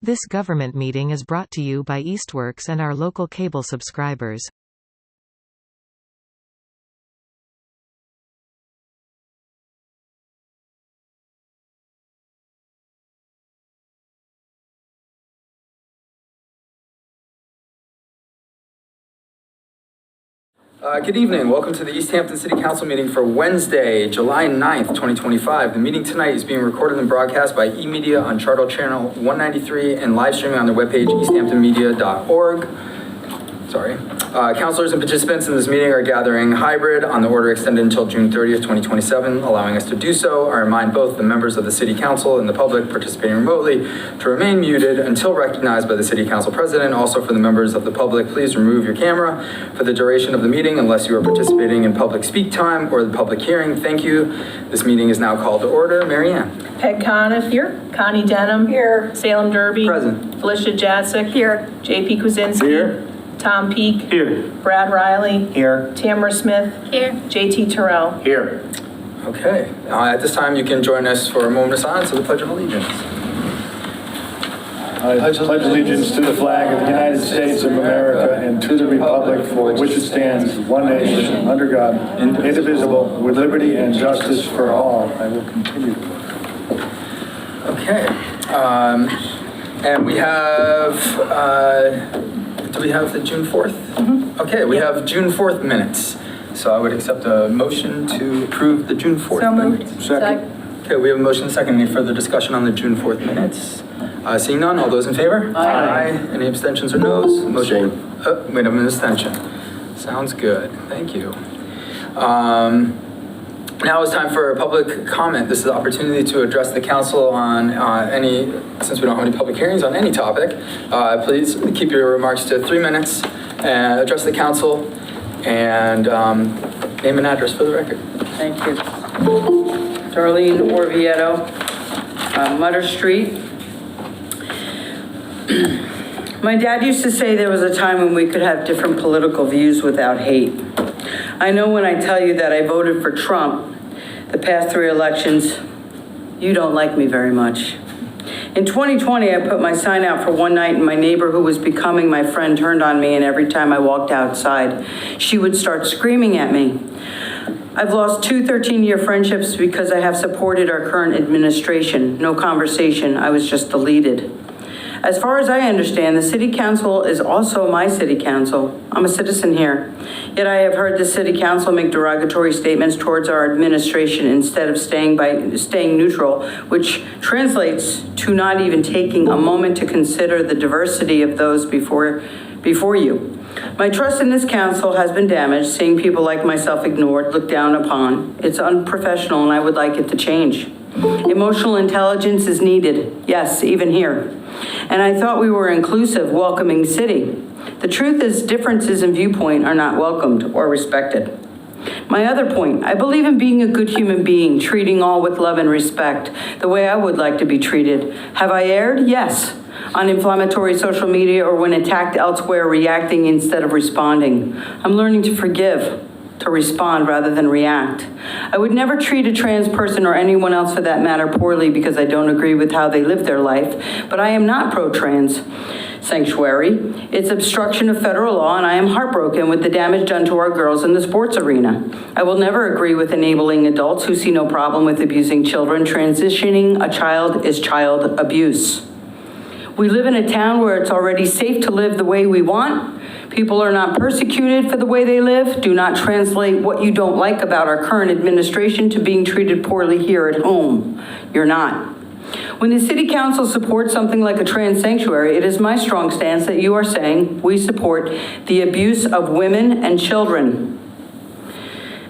This government meeting is brought to you by Eastworks and our local cable subscribers. Good evening. Welcome to the Easthampton City Council meeting for Wednesday, July 9th, 2025. The meeting tonight is being recorded and broadcast by eMedia on Charter Channel 193 and live streaming on their webpage, easthamptonmedia.org. Councilors and participants in this meeting are gathering hybrid on the order extended until June 30th, 2027, allowing us to do so. I remind both the members of the City Council and the public participating remotely to remain muted until recognized by the City Council President. Also for the members of the public, please remove your camera for the duration of the meeting unless you are participating in public speak time or the public hearing. Thank you. This meeting is now called to order. Mary Ann. Peg Conniff here. Connie Denham here. Salem Derby. Present. Felicia Jacek here. JP Kwasinski. Here. Tom Peak. Here. Brad Riley. Here. Tamara Smith. Here. JT Terrell. Here. Okay. At this time, you can join us for a moment of silence for the Pledge of Allegiance. I pledge allegiance to the flag of the United States of America and to the republic for which it stands, one nation, under God, indivisible, with liberty and justice for all. I will continue. Okay. And we have, do we have the June 4th? Mm-hmm. Okay, we have June 4th minutes. So I would accept a motion to approve the June 4th So moved. minutes. Second. Okay, we have a motion second. Any further discussion on the June 4th minutes? Seeing none, all those in favor? Aye. Any abstentions or noes? Motion. Wait, I'm an abstention. Sounds good. Thank you. Now it's time for public comment. This is an opportunity to address the council on since we don't have any public hearings on any topic, please keep your remarks to 3 minutes and address the council and name and address for the record. Thank you. Darlene Orvieto, Mutter Street. My dad used to say there was a time when we could have different political views without hate. I know when I tell you that I voted for Trump the past 3 elections, you don't like me very much. In 2020, I put my sign out for one night and my neighbor who was becoming my friend turned on me, and every time I walked outside, she would start screaming at me. I've lost 2 13-year friendships because I have supported our current administration. No conversation, I was just deleted. As far as I understand, the city council is also my city council. I'm a citizen here. Yet I have heard the city council make derogatory statements towards our administration instead of staying neutral, which translates to not even taking a moment to consider the diversity of those before you. My trust in this council has been damaged, seeing people like myself ignored, looked down upon. It's unprofessional and I would like it to change. Emotional intelligence is needed, yes, even here. And I thought we were an inclusive, welcoming city. The truth is differences in viewpoint are not welcomed or respected. My other point, I believe in being a good human being, treating all with love and respect, the way I would like to be treated. Have I erred? Yes. On inflammatory social media or when attacked elsewhere, reacting instead of responding. I'm learning to forgive, to respond rather than react. I would never treat a trans person or anyone else for that matter poorly because I don't agree with how they live their life, but I am not pro-trans sanctuary. It's obstruction of federal law, and I am heartbroken with the damage done to our girls in the sports arena. I will never agree with enabling adults who see no problem with abusing children. Transitioning a child is child abuse. We live in a town where it's already safe to live the way we want. People are not persecuted for the way they live. Do not translate what you don't like about our current administration to being treated poorly here at home. You're not. When the city council supports something like a trans sanctuary, it is my strong stance that you are saying we support the abuse of women and children.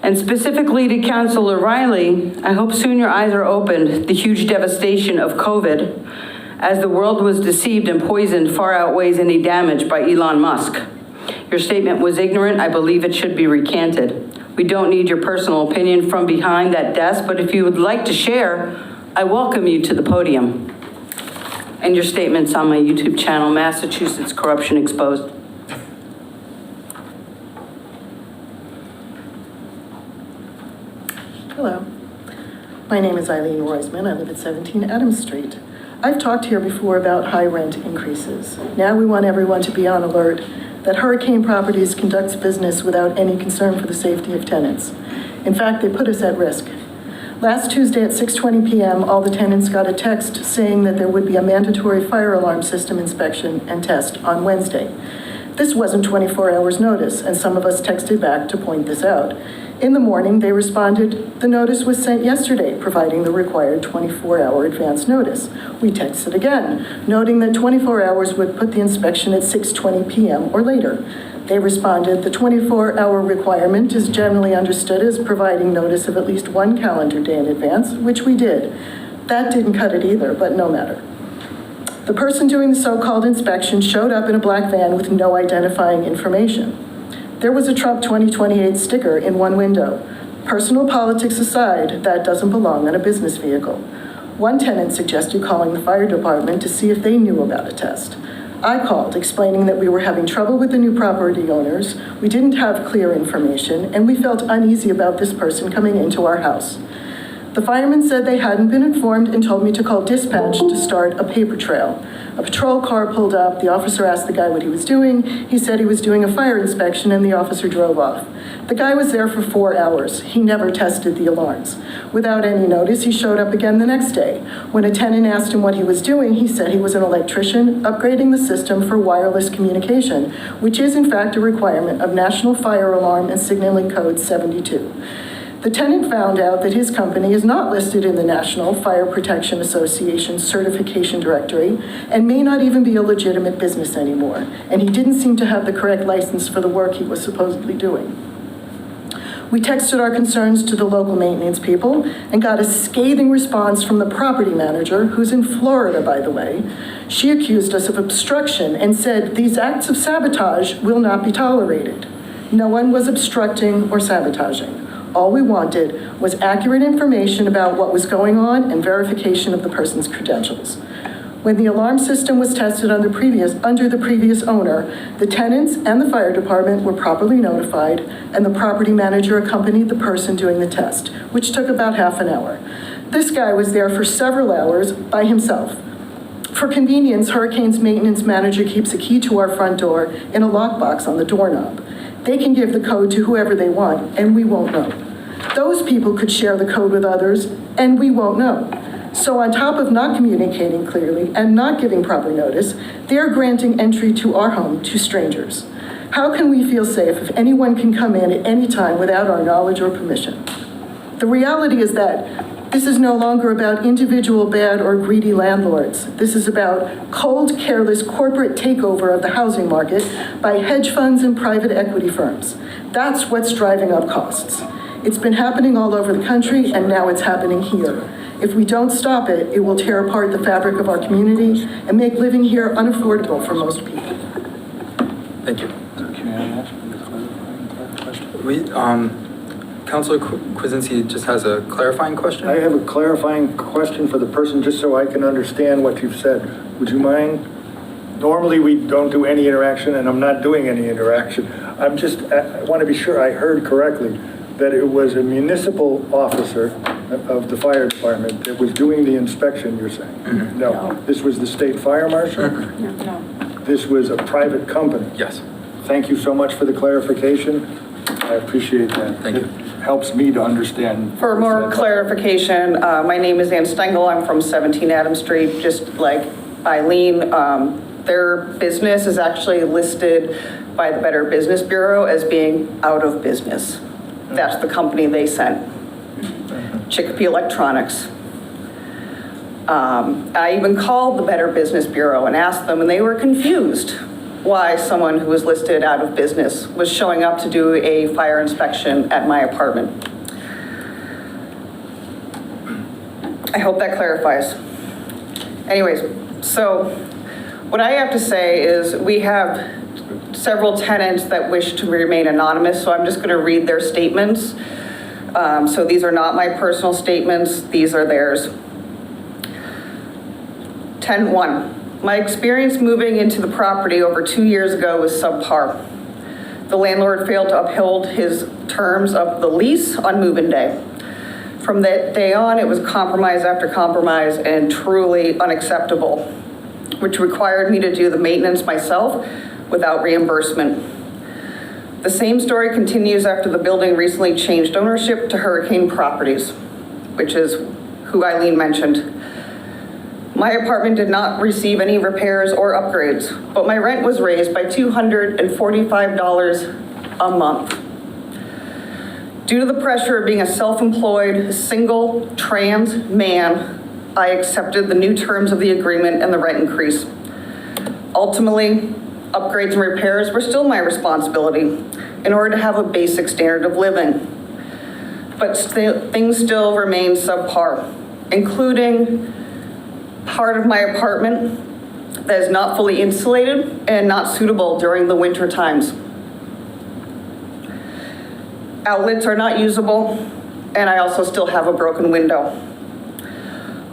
And specifically to Councilor Riley, I hope soon your eyes are opened. The huge devastation of COVID, as the world was deceived and poisoned, far outweighs any damage by Elon Musk. Your statement was ignorant. I believe it should be recanted. We don't need your personal opinion from behind that desk, but if you would like to share, I welcome you to the podium. And your statements on my YouTube channel, Massachusetts Corruption Exposed. Hello, my name is Eileen Roisman. I live at 17 Adams Street. I've talked here before about high rent increases. Now we want everyone to be on alert that Hurricane Properties conducts business without any concern for the safety of tenants. In fact, they put us at risk. Last Tuesday at 6:20 p.m., all the tenants got a text saying that there would be a mandatory fire alarm system inspection and test on Wednesday. This wasn't 24 hours notice, and some of us texted back to point this out. In the morning, they responded, the notice was sent yesterday, providing the required 24-hour advance notice. We texted again, noting that 24 hours would put the inspection at 6:20 p.m. or later. They responded, the 24-hour requirement is generally understood as providing notice of at least one calendar day in advance, which we did. That didn't cut it either, but no matter. The person doing the so-called inspection showed up in a black van with no identifying information. There was a Trump 2028 sticker in one window. Personal politics aside, that doesn't belong on a business vehicle. One tenant suggested calling the fire department to see if they knew about a test. I called, explaining that we were having trouble with the new property owners, we didn't have clear information, and we felt uneasy about this person coming into our house. The firemen said they hadn't been informed and told me to call dispatch to start a paper trail. A patrol car pulled up, the officer asked the guy what he was doing, he said he was doing a fire inspection, and the officer drove off. The guy was there for 4 hours. He never tested the alarms. Without any notice, he showed up again the next day. When a tenant asked him what he was doing, he said he was an electrician upgrading the system for wireless communication, which is in fact a requirement of National Fire Alarm and Signaling Code 72. The tenant found out that his company is not listed in the National Fire Protection Association certification directory and may not even be a legitimate business anymore, and he didn't seem to have the correct license for the work he was supposedly doing. We texted our concerns to the local maintenance people and got a scathing response from the property manager, who's in Florida, by the way. She accused us of obstruction and said these acts of sabotage will not be tolerated. No one was obstructing or sabotaging. All we wanted was accurate information about what was going on and verification of the person's credentials. When the alarm system was tested under the previous owner, the tenants and the fire department were properly notified, and the property manager accompanied the person doing the test, which took about half an hour. This guy was there for several hours by himself. For convenience, Hurricane's maintenance manager keeps a key to our front door in a lockbox on the doorknob. They can give the code to whoever they want, and we won't know. Those people could share the code with others, and we won't know. So on top of not communicating clearly and not giving proper notice, they're granting entry to our home to strangers. How can we feel safe if anyone can come in at any time without our knowledge or permission? The reality is that this is no longer about individual bad or greedy landlords. This is about cold, careless corporate takeover of the housing market by hedge funds and private equity firms. That's what's driving up costs. It's been happening all over the country, and now it's happening here. If we don't stop it, it will tear apart the fabric of our community and make living here unaffordable for most people. Thank you. Can I ask a clarifying question? Councilor Kwasinski just has a clarifying question. I have a clarifying question for the person, just so I can understand what you've said. Would you mind? Normally, we don't do any interaction, and I'm not doing any interaction. I want to be sure I heard correctly that it was a municipal officer of the fire department that was doing the inspection, you're saying? Mm-hmm. No. This was the state fire marshal? Mm-hmm. No. This was a private company? Yes. Thank you so much for the clarification. I appreciate that. Thank you. It helps me to understand. For more clarification, my name is Ann Stengel. I'm from 17 Adams Street, just like Eileen. Their business is actually listed by the Better Business Bureau as being out of business. That's the company they sent, Chicopee Electronics. I even called the Better Business Bureau and asked them, and they were confused why someone who was listed out of business was showing up to do a fire inspection at my apartment. I hope that clarifies. Anyways, so what I have to say is we have several tenants that wish to remain anonymous, so I'm just going to read their statements. So these are not my personal statements, these are theirs. 10-1, my experience moving into the property over 2 years ago was subpar. The landlord failed to uphold his terms of the lease on move-in day. From that day on, it was compromise after compromise and truly unacceptable, which required me to do the maintenance myself without reimbursement. The same story continues after the building recently changed ownership to Hurricane Properties, which is who Eileen mentioned. My apartment did not receive any repairs or upgrades, but my rent was raised by $245 a month. Due to the pressure of being a self-employed, single, trans man, I accepted the new terms of the agreement and the rent increase. Ultimately, upgrades and repairs were still my responsibility in order to have a basic standard of living. But things still remain subpar, including part of my apartment that is not fully insulated and not suitable during the winter times. Outlets are not usable, and I also still have a broken window.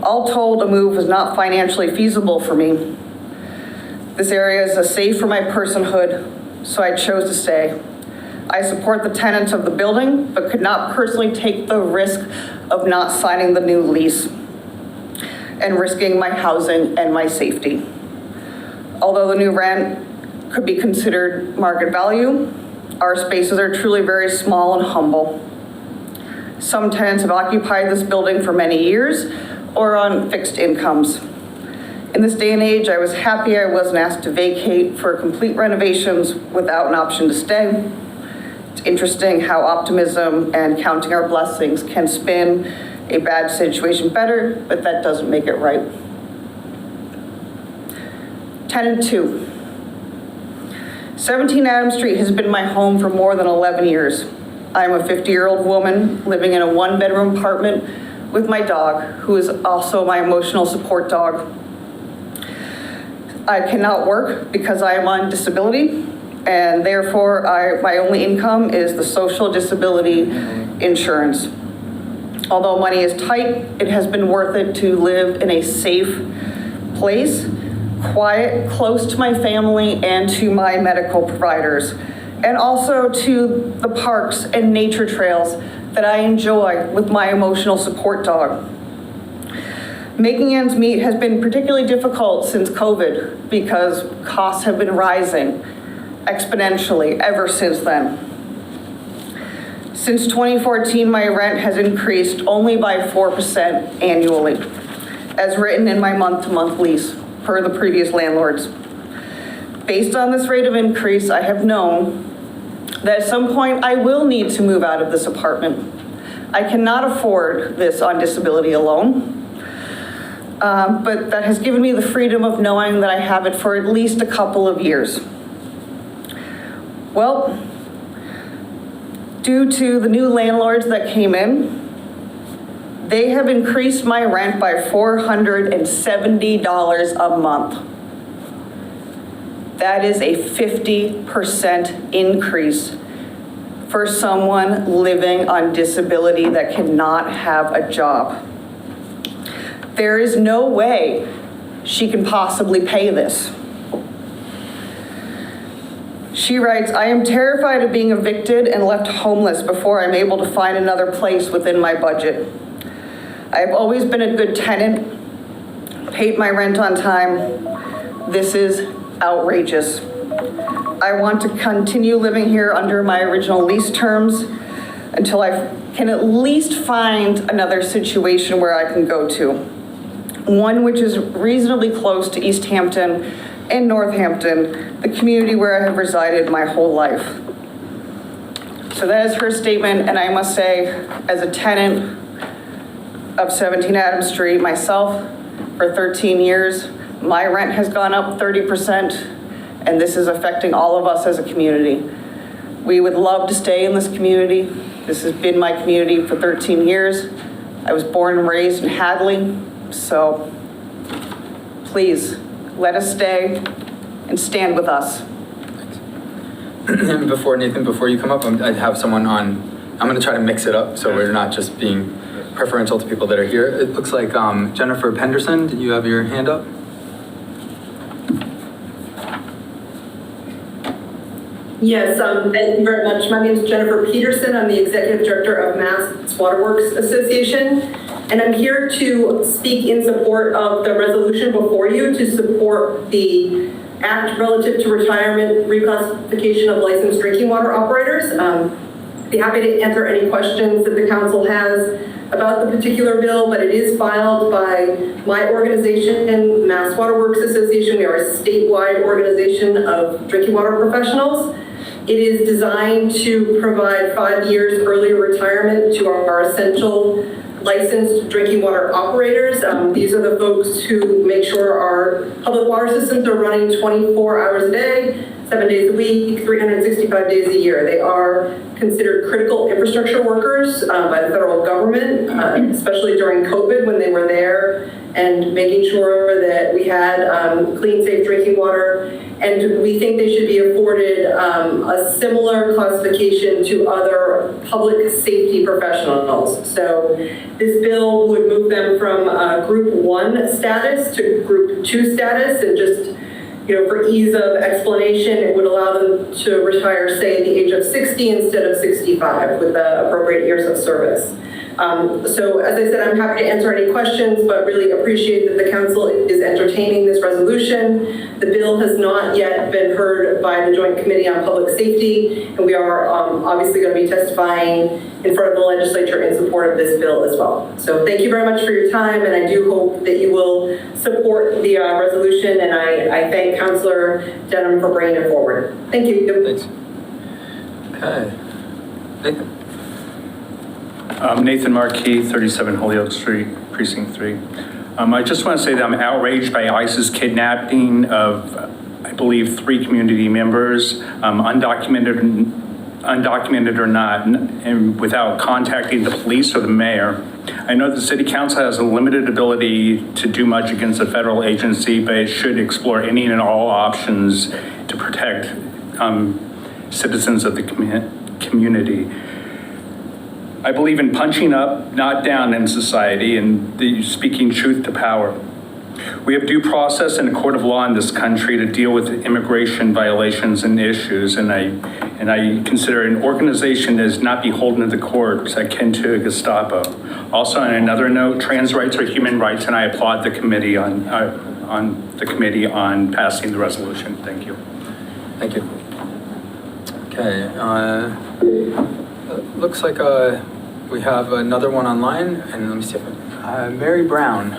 All told, a move was not financially feasible for me. This area is safe for my personhood, so I chose to stay. I support the tenants of the building, but could not personally take the risk of not signing the new lease and risking my housing and my safety. Although the new rent could be considered market value, our spaces are truly very small and humble. Some tenants have occupied this building for many years or on fixed incomes. In this day and age, I was happy I wasn't asked to vacate for complete renovations without an option to stay. It's interesting how optimism and counting our blessings can spin a bad situation better, but that doesn't make it right. Tenant 2. 17 Adams Street has been my home for more than 11 years. I'm a 50-year-old woman living in a one-bedroom apartment with my dog, who is also my emotional support dog. I cannot work because I am on disability, and therefore my only income is the social disability insurance. Although money is tight, it has been worth it to live in a safe place, quiet, close to my family and to my medical providers, and also to the parks and nature trails that I enjoy with my emotional support dog. Making ends meet has been particularly difficult since COVID because costs have been rising exponentially ever since then. Since 2014, my rent has increased only by 4% annually, as written in my month-to-month lease per the previous landlords. Based on this rate of increase, I have known that at some point I will need to move out of this apartment. I cannot afford this on disability alone. But that has given me the freedom of knowing that I have it for at least a couple of years. Well, due to the new landlords that came in, they have increased my rent by $470 a month. That is a 50% increase for someone living on disability that cannot have a job. There is no way she can possibly pay this. She writes, I am terrified of being evicted and left homeless before I'm able to find another place within my budget. I have always been a good tenant, paid my rent on time. This is outrageous. I want to continue living here under my original lease terms until I can at least find another situation where I can go to. One which is reasonably close to Easthampton and Northampton, the community where I have resided my whole life. So that is her statement, and I must say, as a tenant of 17 Adams Street myself for 13 years, my rent has gone up 30%, and this is affecting all of us as a community. We would love to stay in this community. This has been my community for 13 years. I was born and raised in Hadley, so please let us stay and stand with us. And before Nathan, before you come up, I'd have someone on. I'm going to try to mix it up so we're not just being preferential to people that are here. It looks like Jennifer Penderson, did you have your hand up? Yes, thank you very much. My name is Jennifer Peterson. I'm the Executive Director of Mass Waterworks Association, and I'm here to speak in support of the resolution before you to support the act relative to retirement reclassification of licensed drinking water operators. Be happy to answer any questions that the council has about the particular bill, but it is filed by my organization, Mass Waterworks Association. We are a statewide organization of drinking water professionals. It is designed to provide 5 years early retirement to our essential licensed drinking water operators. These are the folks who make sure our public water systems are running 24 hours a day, 7 days a week, 365 days a year. They are considered critical infrastructure workers by the federal government, especially during COVID when they were there and making sure that we had clean, safe drinking water. And we think they should be afforded a similar classification to other public safety professionals. So this bill would move them from Group 1 status to Group 2 status, and just, for ease of explanation, it would allow them to retire, say, at the age of 60 instead of 65 with the appropriate years of service. So as I said, I'm happy to answer any questions, but really appreciate that the council is entertaining this resolution. The bill has not yet been heard by the Joint Committee on Public Safety, and we are obviously going to be testifying in front of the legislature in support of this bill as well. So thank you very much for your time, and I do hope that you will support the resolution, and I thank Councilor Denham for bringing it forward. Thank you. Thanks. Okay. Nathan. Nathan Marquis, 37 Holyoke Street, Precinct 3. I just want to say that I'm outraged by ICE's kidnapping of, I believe, 3 community members, undocumented or not, and without contacting the police or the mayor. I know the city council has a limited ability to do much against a federal agency, but it should explore any and all options to protect citizens of the community. I believe in punching up, not down in society, and speaking truth to power. We have due process and a court of law in this country to deal with immigration violations and issues, and I consider an organization that is not beholden to the courts akin to a Gestapo. Also, on another note, trans rights are human rights, and I applaud the committee on passing the resolution. Thank you. Thank you. Okay. Looks like we have another one online, and let me see if Mary Brown.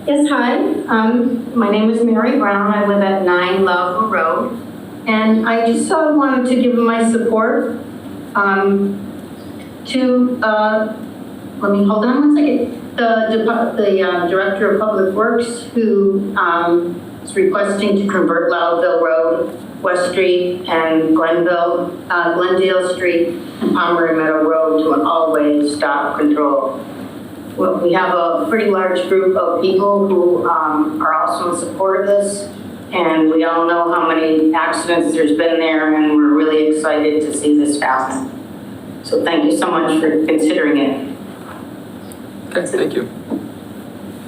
Yes, hi. My name is Mary Brown. I live at 9 Love Road, and I just wanted to give my support to. Let me hold on one second. The Director of Public Works, who is requesting to convert Loudville Road, West Street, and Glendale Street, and Pomeroy Meadow Road to an all-way stop control. Well, we have a pretty large group of people who are also in support of this, and we all know how many accidents there's been there, and we're really excited to see this happen. So thank you so much for considering it. Okay, thank you.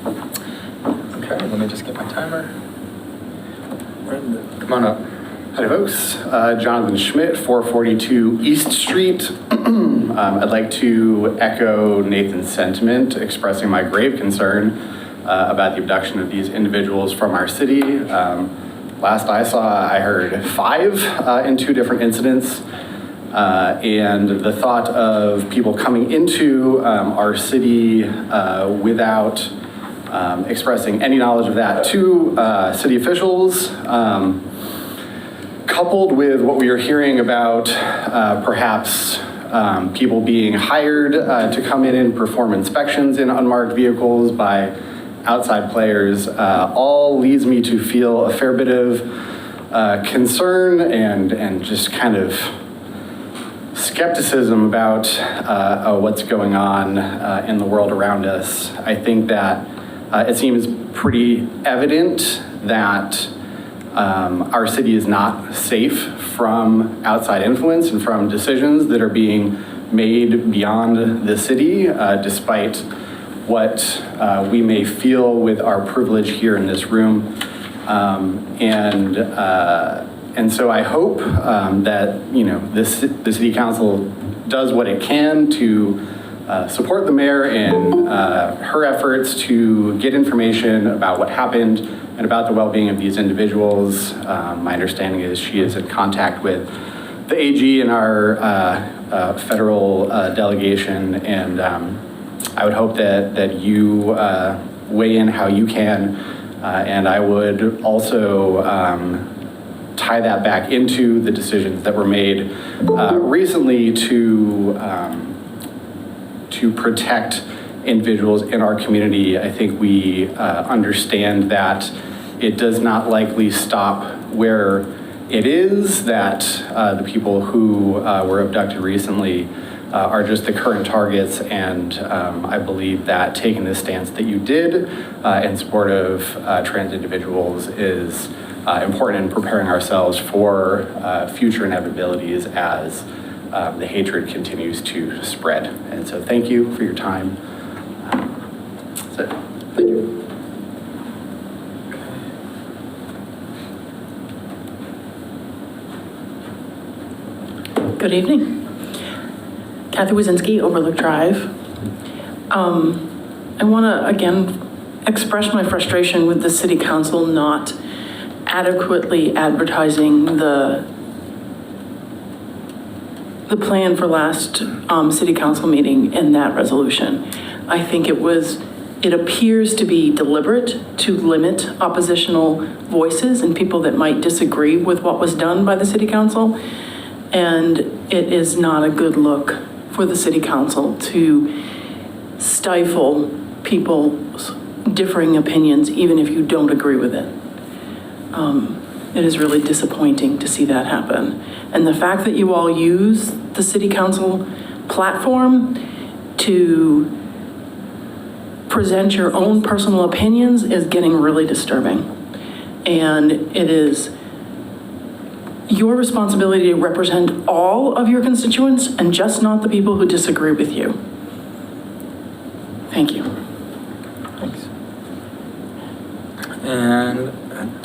Okay, let me just get my timer. Come on up. Hi folks, Jonathan Schmidt, 442 East Street. I'd like to echo Nathan's sentiment, expressing my grave concern about the abduction of these individuals from our city. Last I saw, I heard 5 in 2 different incidents. And the thought of people coming into our city without expressing any knowledge of that to city officials, coupled with what we are hearing about perhaps people being hired to come in and perform inspections in unmarked vehicles by outside players, all leads me to feel a fair bit of concern and just kind of skepticism about what's going on in the world around us. I think that it seems pretty evident that our city is not safe from outside influence and from decisions that are being made beyond the city, despite what we may feel with our privilege here in this room. And so I hope that, the city council does what it can to support the mayor in her efforts to get information about what happened and about the well-being of these individuals. My understanding is she is in contact with the AG and our federal delegation, and I would hope that you weigh in how you can, and I would also tie that back into the decisions that were made recently to protect individuals in our community. I think we understand that it does not likely stop where it is, that the people who were abducted recently are just the current targets, and I believe that taking the stance that you did in support of trans individuals is important in preparing ourselves for future inevitabilities as the hatred continues to spread. And so thank you for your time. That's it. Thank you. Good evening. Kathy Wazinski, Overlook Drive. I want to again express my frustration with the city council not adequately advertising the plan for last city council meeting in that resolution. I think it appears to be deliberate to limit oppositional voices and people that might disagree with what was done by the city council. And it is not a good look for the city council to stifle people's differing opinions, even if you don't agree with it. It is really disappointing to see that happen. And the fact that you all use the city council platform to present your own personal opinions is getting really disturbing. And it is your responsibility to represent all of your constituents and just not the people who disagree with you. Thank you. Thanks. And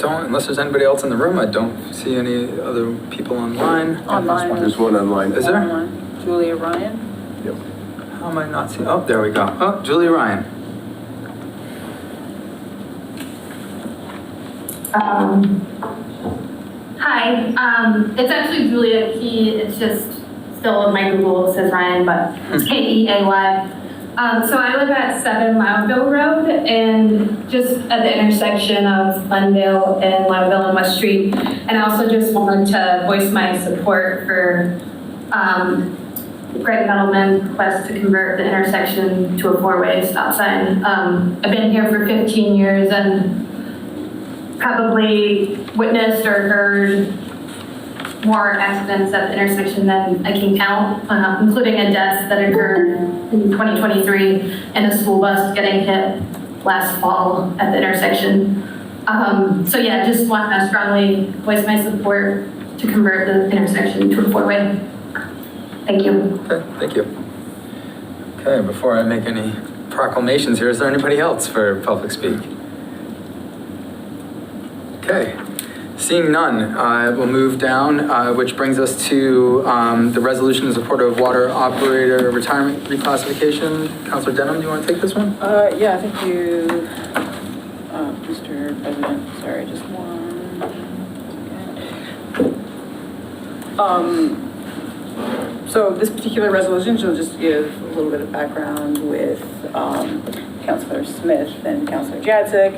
unless there's anybody else in the room, I don't see any other people online. Online. There's one online. Is there? Online. Julia Ryan. Yep. How am I not seeing? Oh, there we go. Oh, Julia Ryan. Hi, it's actually Julia Key. It's just still in my Google, it says Ryan, but it's K-E-A-Y. So I live at 7 Loudville Road, and just at the intersection of Glendale and Loudville and West Street. And I also just wanted to voice my support for Greg Nettleman's request to convert the intersection to a 4-way stop sign. I've been here for 15 years and probably witnessed or heard more accidents at the intersection than I can count, including a death that occurred in 2023 and a school bus getting hit last fall at the intersection. So yeah, just want to strongly voice my support to convert the intersection to a 4-way. Thank you. Okay, thank you. Okay, before I make any proclamations here, is there anybody else for public speak? Okay, seeing none, we'll move down, which brings us to the resolution in support of water operator retirement reclassification. Councilor Denham, do you want to take this one? Yeah, thank you, Mr. President. Sorry, just one second. So this particular resolution, she'll just give a little bit of background with Councilor Smith and Councilor Jadzik.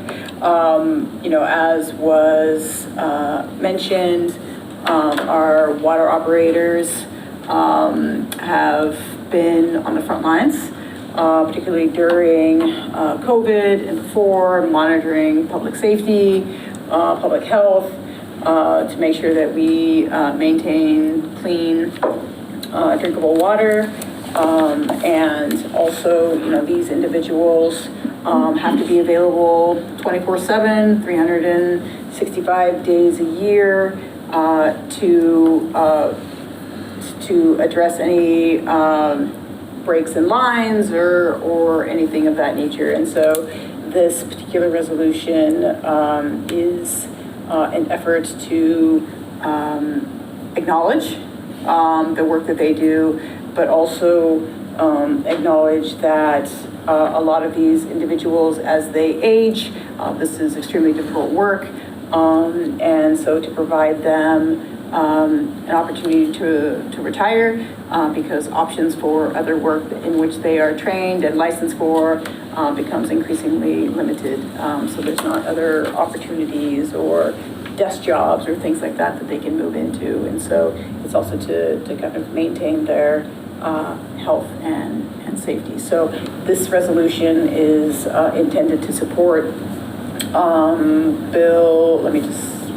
As was mentioned, our water operators have been on the front lines, particularly during COVID and before, monitoring public safety, public health, to make sure that we maintain clean, drinkable water. And also, these individuals have to be available 24/7, 365 days a year to address any breaks in lines or anything of that nature. And so this particular resolution is an effort to acknowledge the work that they do, but also acknowledge that a lot of these individuals, as they age, this is extremely difficult work, and so to provide them an opportunity to retire, because options for other work in which they are trained and licensed for becomes increasingly limited. So there's not other opportunities or desk jobs or things like that that they can move into. And so it's also to kind of maintain their health and safety. So this resolution is intended to support Bill, let me just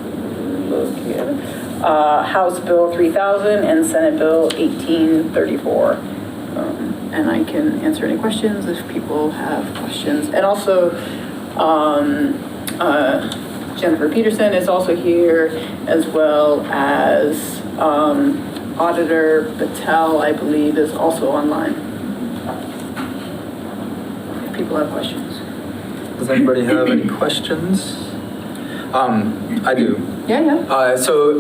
look here, House Bill 3000 and Senate Bill 1834. And I can answer any questions if people have questions. And also, Jennifer Peterson is also here, as well as Auditor Patel, I believe, is also online. If people have questions. Does anybody have any questions? I do. Yeah. So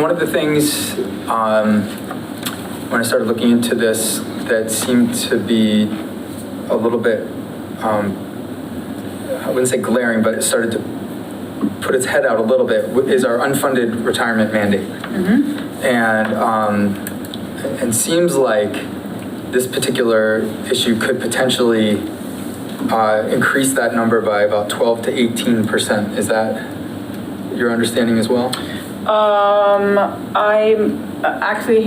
one of the things when I started looking into this that seemed to be a little bit, I wouldn't say glaring, but it started to put its head out a little bit, is our unfunded retirement mandate. And seems like this particular issue could potentially increase that number by about 12 to 18%. Is that your understanding as well? I'm actually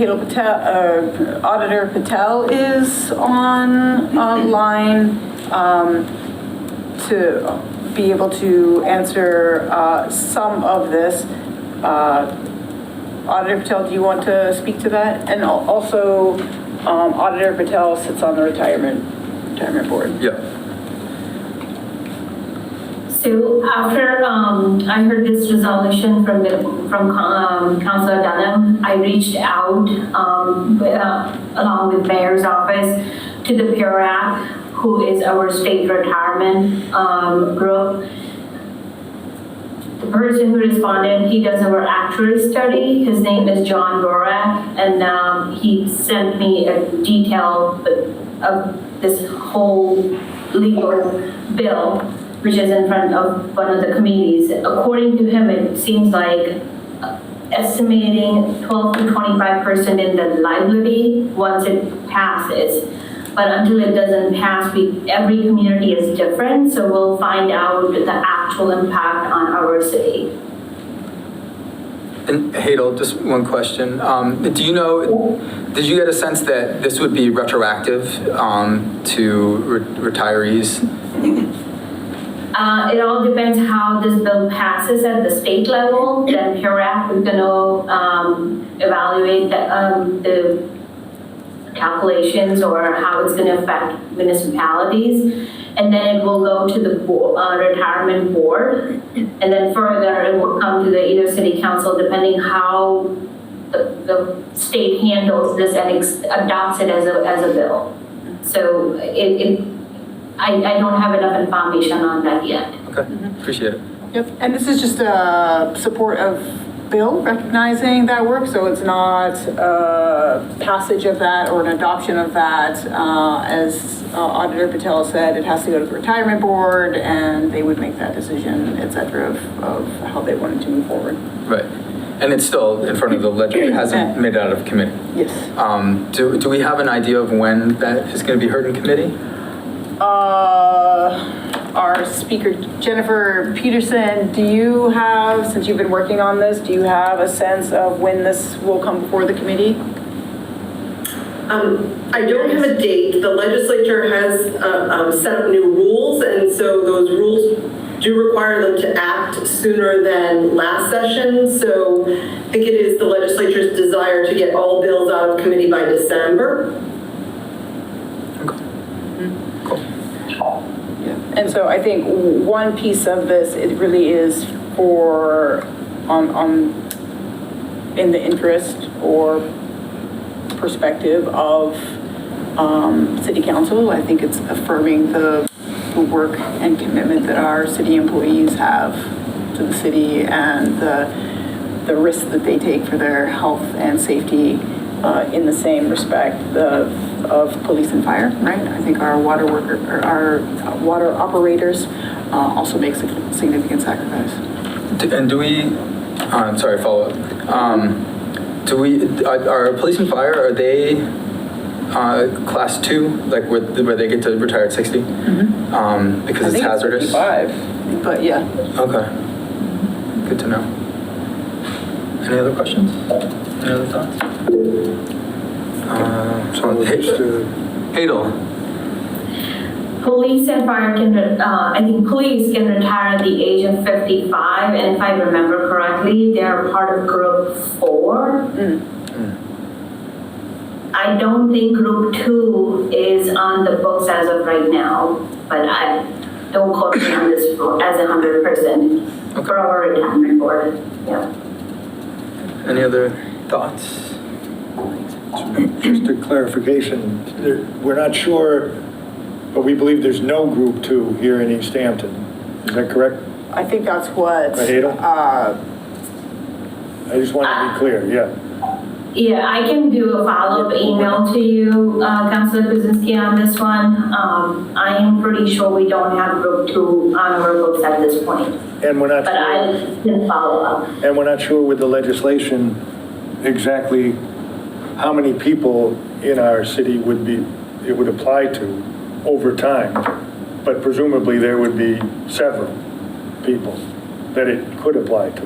Auditor Patel is online to be able to answer some of this. Auditor Patel, do you want to speak to that? And also, Auditor Patel sits on the retirement board. Yeah. So after I heard this resolution from Councilor Dunham, I reached out along with Mayor's office to the PURAC, who is our state retirement group. The person who responded, he does our actuary study. His name is John Borak, and he sent me a detail of this whole legal bill, which is in front of one of the committees. According to him, it seems like estimating 12 to 25% in the liability once it passes. But until it doesn't pass, every community is different, so we'll find out the actual impact on our city. And Hadel, just one question. Do you know, did you get a sense that this would be retroactive to retirees? It all depends how this bill passes at the state level. Then PURAC is going to evaluate the calculations or how it's going to affect municipalities. And then it will go to the retirement board. And then further, it will come to the either city council, depending how the state handles this and adopts it as a bill. So I don't have enough information on that yet. Okay, appreciate it. Yep, and this is just a support of bill recognizing that work, so it's not a passage of that or an adoption of that. As Auditor Patel said, it has to go to the retirement board and they would make that decision, et cetera, of how they wanted to move forward. Right. And it's still in front of the legislature, it hasn't made it out of committee. Yes. Do we have an idea of when that is going to be heard in committee? Our speaker, Jennifer Peterson, do you have, since you've been working on this, do you have a sense of when this will come before the committee? I don't have a date. The legislature has set up new rules, and so those rules do require them to act sooner than last session. So I think it is the legislature's desire to get all bills out of committee by December. And so I think one piece of this, it really is for, in the interest or perspective of city council. I think it's affirming the the work and commitment that our city employees have to the city and the risks that they take for their health and safety in the same respect of police and fire, right? I think our water water operators also make significant sacrifice. And do we, sorry, follow up. Are police and fire, are they class 2, like where they get to retire at 60? Mm-hmm. Because it's hazardous? 55, but yeah. Okay. Good to know. Any other questions? Any other thoughts? Hadel. Police and fire I think police can retire at the age of 55, and if I remember correctly, they're part of group 4. I don't think group 2 is on the books as of right now, but I don't quote me on this as 100% for our retirement board. Yeah. Any other thoughts? Just a clarification, we're not sure, but we believe there's no group 2 here in Easthampton. Is that correct? I think that's what. I just want to be clear, yeah. Yeah, I can do a follow-up email to you, Councilor Kuzinski, on this one. I am pretty sure we don't have group 2 on our books at this point. And we're not but sure. I can follow up. And we're not sure with the legislation exactly how many people in our city it would apply to over time. But presumably there would be several people that it could apply to.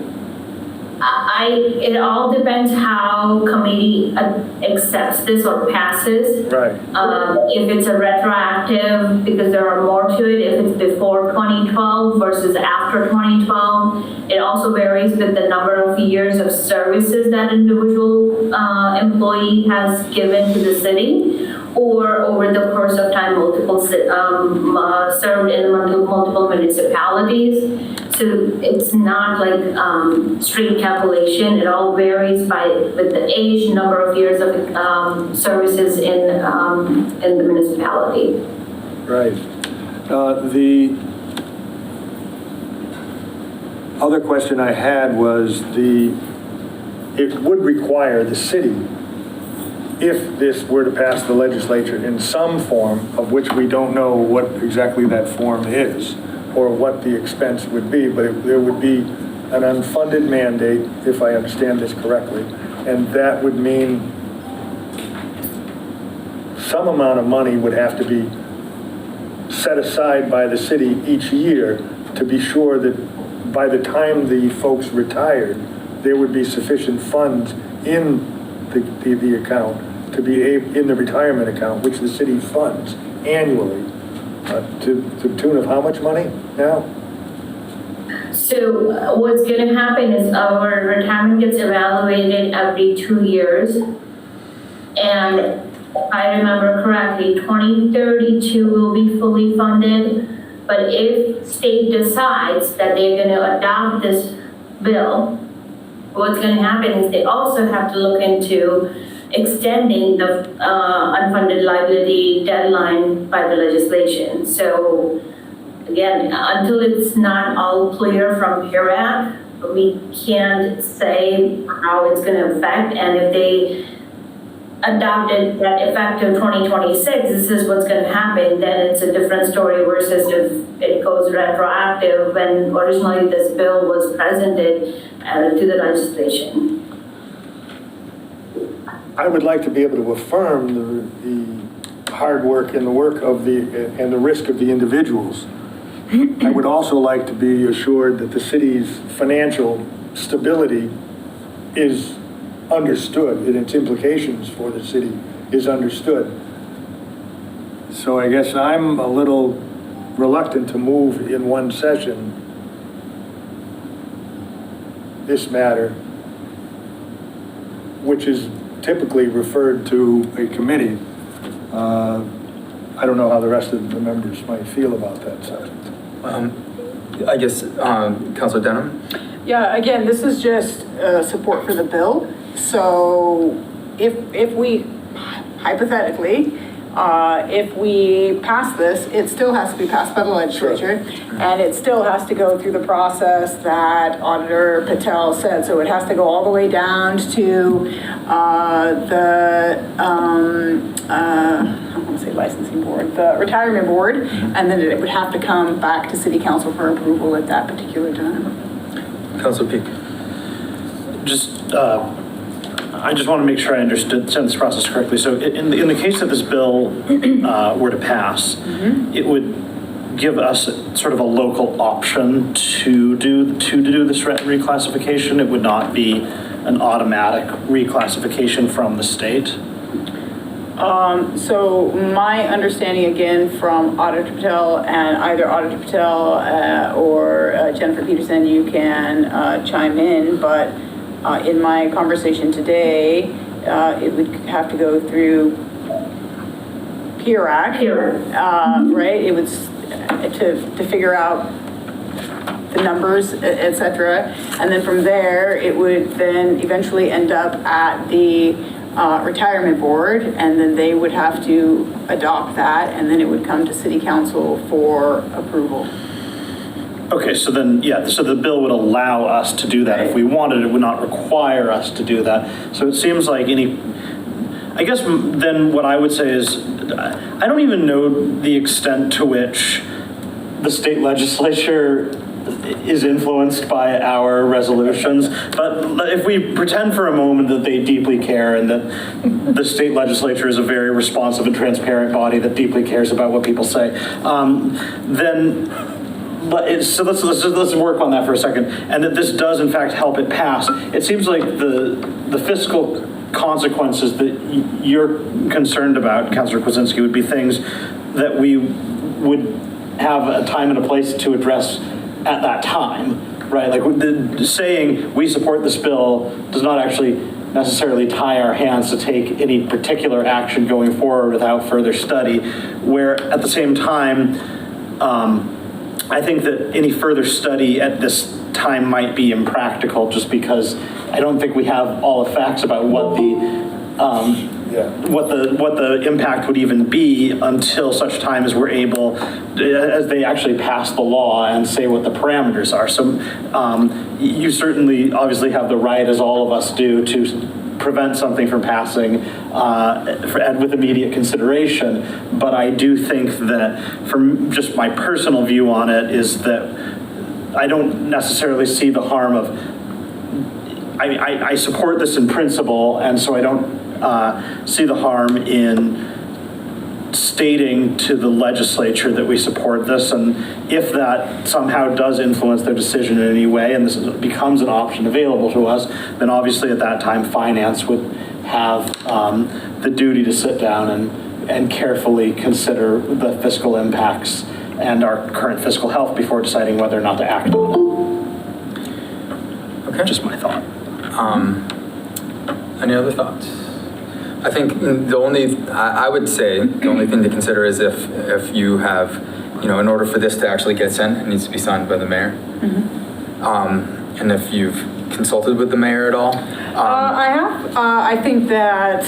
It all depends how committee accepts this or passes. Right. If it's a retroactive, because there are more to it, if it's before 2012 versus after 2012, it also varies with the number of years of services that individual employee has given to the city, or over the course of time, multiple served in multiple municipalities. So it's not like straight calculation. It all varies with the age, number of years of services in the municipality. Right. The other question I had was it would require the city, if this were to pass the legislature in some form, of which we don't know what exactly that form is, or what the expense would be, but there would be an unfunded mandate, if I understand this correctly, and that would mean some amount of money would have to be set aside by the city each year to be sure that by the time the folks retired, there would be sufficient funds in the account to be in the retirement account, which the city funds annually. To the tune of how much money now? So what's going to happen is our retirement gets evaluated every 2 years. And if I remember correctly, 2032 will be fully funded. But if state decides that they're going to adopt this bill, what's going to happen is they also have to look into extending the unfunded liability deadline by the legislation. So again, until it's not all clear from here at, we can't say how it's going to affect. And if they adopted that effective 2026, this is what's going to happen, then it's a different story versus if it goes retroactive when originally this bill was presented to the legislation. I would like to be able to affirm the hard work and the work of and the risk of the individuals. I would also like to be assured that the city's financial stability is understood, and its implications for the city is understood. So I guess I'm a little reluctant to move in one session this matter, which is typically referred to a committee. I don't know how the rest of the members might feel about that subject. I guess, Councilor Denham? Yeah, again, this is just support for the bill. So if we hypothetically If we pass this, it still has to be passed by the legislature, and it still has to go through the process that Auditor Patel said. So it has to go all the way down to I want to say licensing board, the retirement board, and then it would have to come back to City Council for approval at that particular time. Councilor Peak. I just want to make sure I understand this process correctly. So in the case that this bill were to pass, it would give us sort of a local option to do this reclassification. It would not be an automatic reclassification from the state. So my understanding again from Auditor Patel, and either Auditor Patel or Jennifer Peterson, you can chime in, but in my conversation today, it would have to go through PIRAC, right? It was to figure out the numbers, et cetera. And then from there, it would then eventually end up at the retirement board, and then they would have to adopt that, and then it would come to City Council for approval. Okay, so then, yeah, so the bill would allow us to do that if we wanted. It would not require us to do that. So it seems like I guess then what I would say is, I don't even know the extent to which the state legislature is influenced by our resolutions, but if we pretend for a moment that they deeply care and that the state legislature is a very responsive and transparent body that deeply cares about what people say, then so let's work on that for a second, and that this does in fact help it pass. It seems like the fiscal consequences that you're concerned about, Councilor Kwasinski, would be things that we would have a time and a place to address at that time, right? Like saying we support this bill does not actually necessarily tie our hands to take any particular action going forward without further study, where at the same time, I think that any further study at this time might be impractical, just because I don't think we have all the facts about what the impact would even be until such time as we're able, as they actually pass the law and say what the parameters are. So you certainly obviously have the right, as all of us do, to prevent something from passing with immediate consideration. But I do think that, from just my personal view on it, is that I don't necessarily see the harm of, I support this in principle, and so I don't see the harm in stating to the legislature that we support this, and if that somehow does influence their decision in any way and this becomes an option available to us, then obviously at that time finance would have the duty to sit down and carefully consider the fiscal impacts and our current fiscal health before deciding whether or not to act on it. Okay. Just my thought. Any other thoughts? I think I would say the only thing to consider is if you have, in order for this to actually get sent, it needs to be signed by the mayor. And if you've consulted with the mayor at all? I have. I think that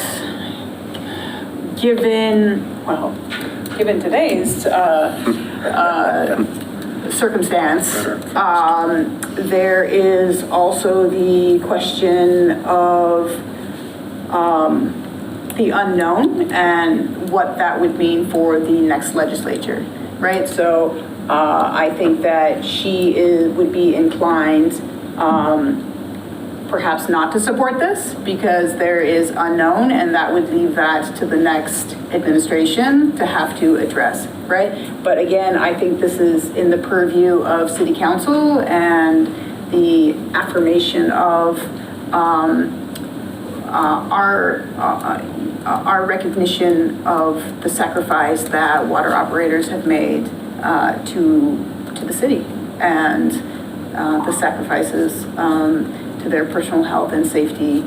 given today's circumstance, there is also the question of the unknown and what that would mean for the next legislature, right? So I think that she would be inclined perhaps not to support this because there is unknown, and that would leave that to the next administration to have to address, right? But again, I think this is in the purview of City Council and the affirmation of our recognition of the sacrifice that water operators have made to the city, and the sacrifices to their personal health and safety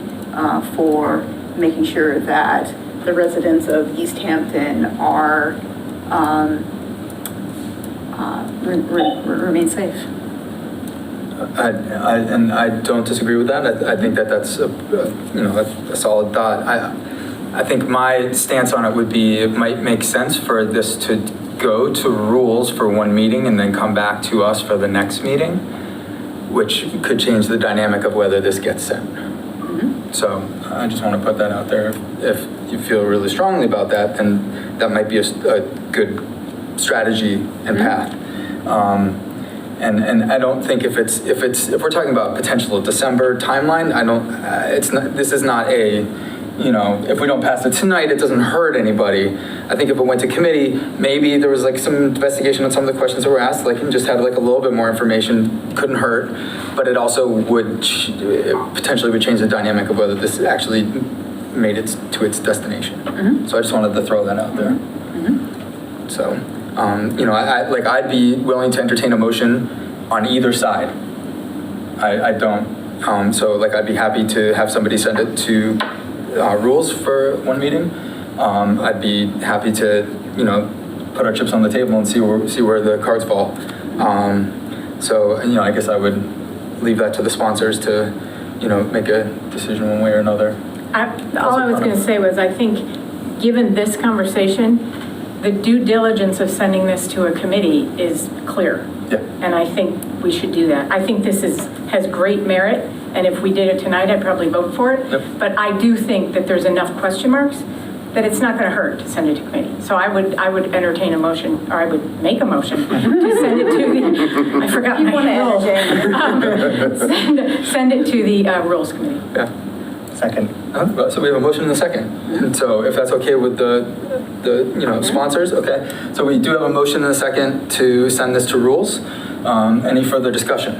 for making sure that the residents of Easthampton remain safe. And I don't disagree with that. I think that's a solid thought. I think my stance on it would be, it might make sense for this to go to rules for one meeting and then come back to us for the next meeting, which could change the dynamic of whether this gets sent. So I just want to put that out there. If you feel really strongly about that, then that might be a good strategy and path. And I don't think if we're talking about potential December timeline, this is not a, if we don't pass it tonight, it doesn't hurt anybody. I think if it went to committee, maybe there was like some investigation on some of the questions that were asked, like, and just had like a little bit more information, couldn't hurt, but it also would potentially would change the dynamic of whether this actually made it to its destination. So I just wanted to throw that out there. So, I'd be willing to entertain a motion on either side. I don't. So I'd be happy to have somebody send it to rules for one meeting. I'd be happy to, put our chips on the table and see where the cards fall. So, I guess I would leave that to the sponsors to, make a decision one way or another. All I was going to say was, I think, given this conversation, the due diligence of sending this to a committee is clear. Yeah. And I think we should do that. I think this has great merit, and if we did it tonight, I'd probably vote for it. Yep. But I do think that there's enough question marks that it's not going to hurt to send it to committee. So I would entertain a motion, or I would make a motion to send it to the, I forgot my rules. Send it to the rules committee. Yeah. Second. So we have a motion and a second. And so if that's okay with the sponsors, okay. So we do have a motion and a second to send this to rules. Any further discussion?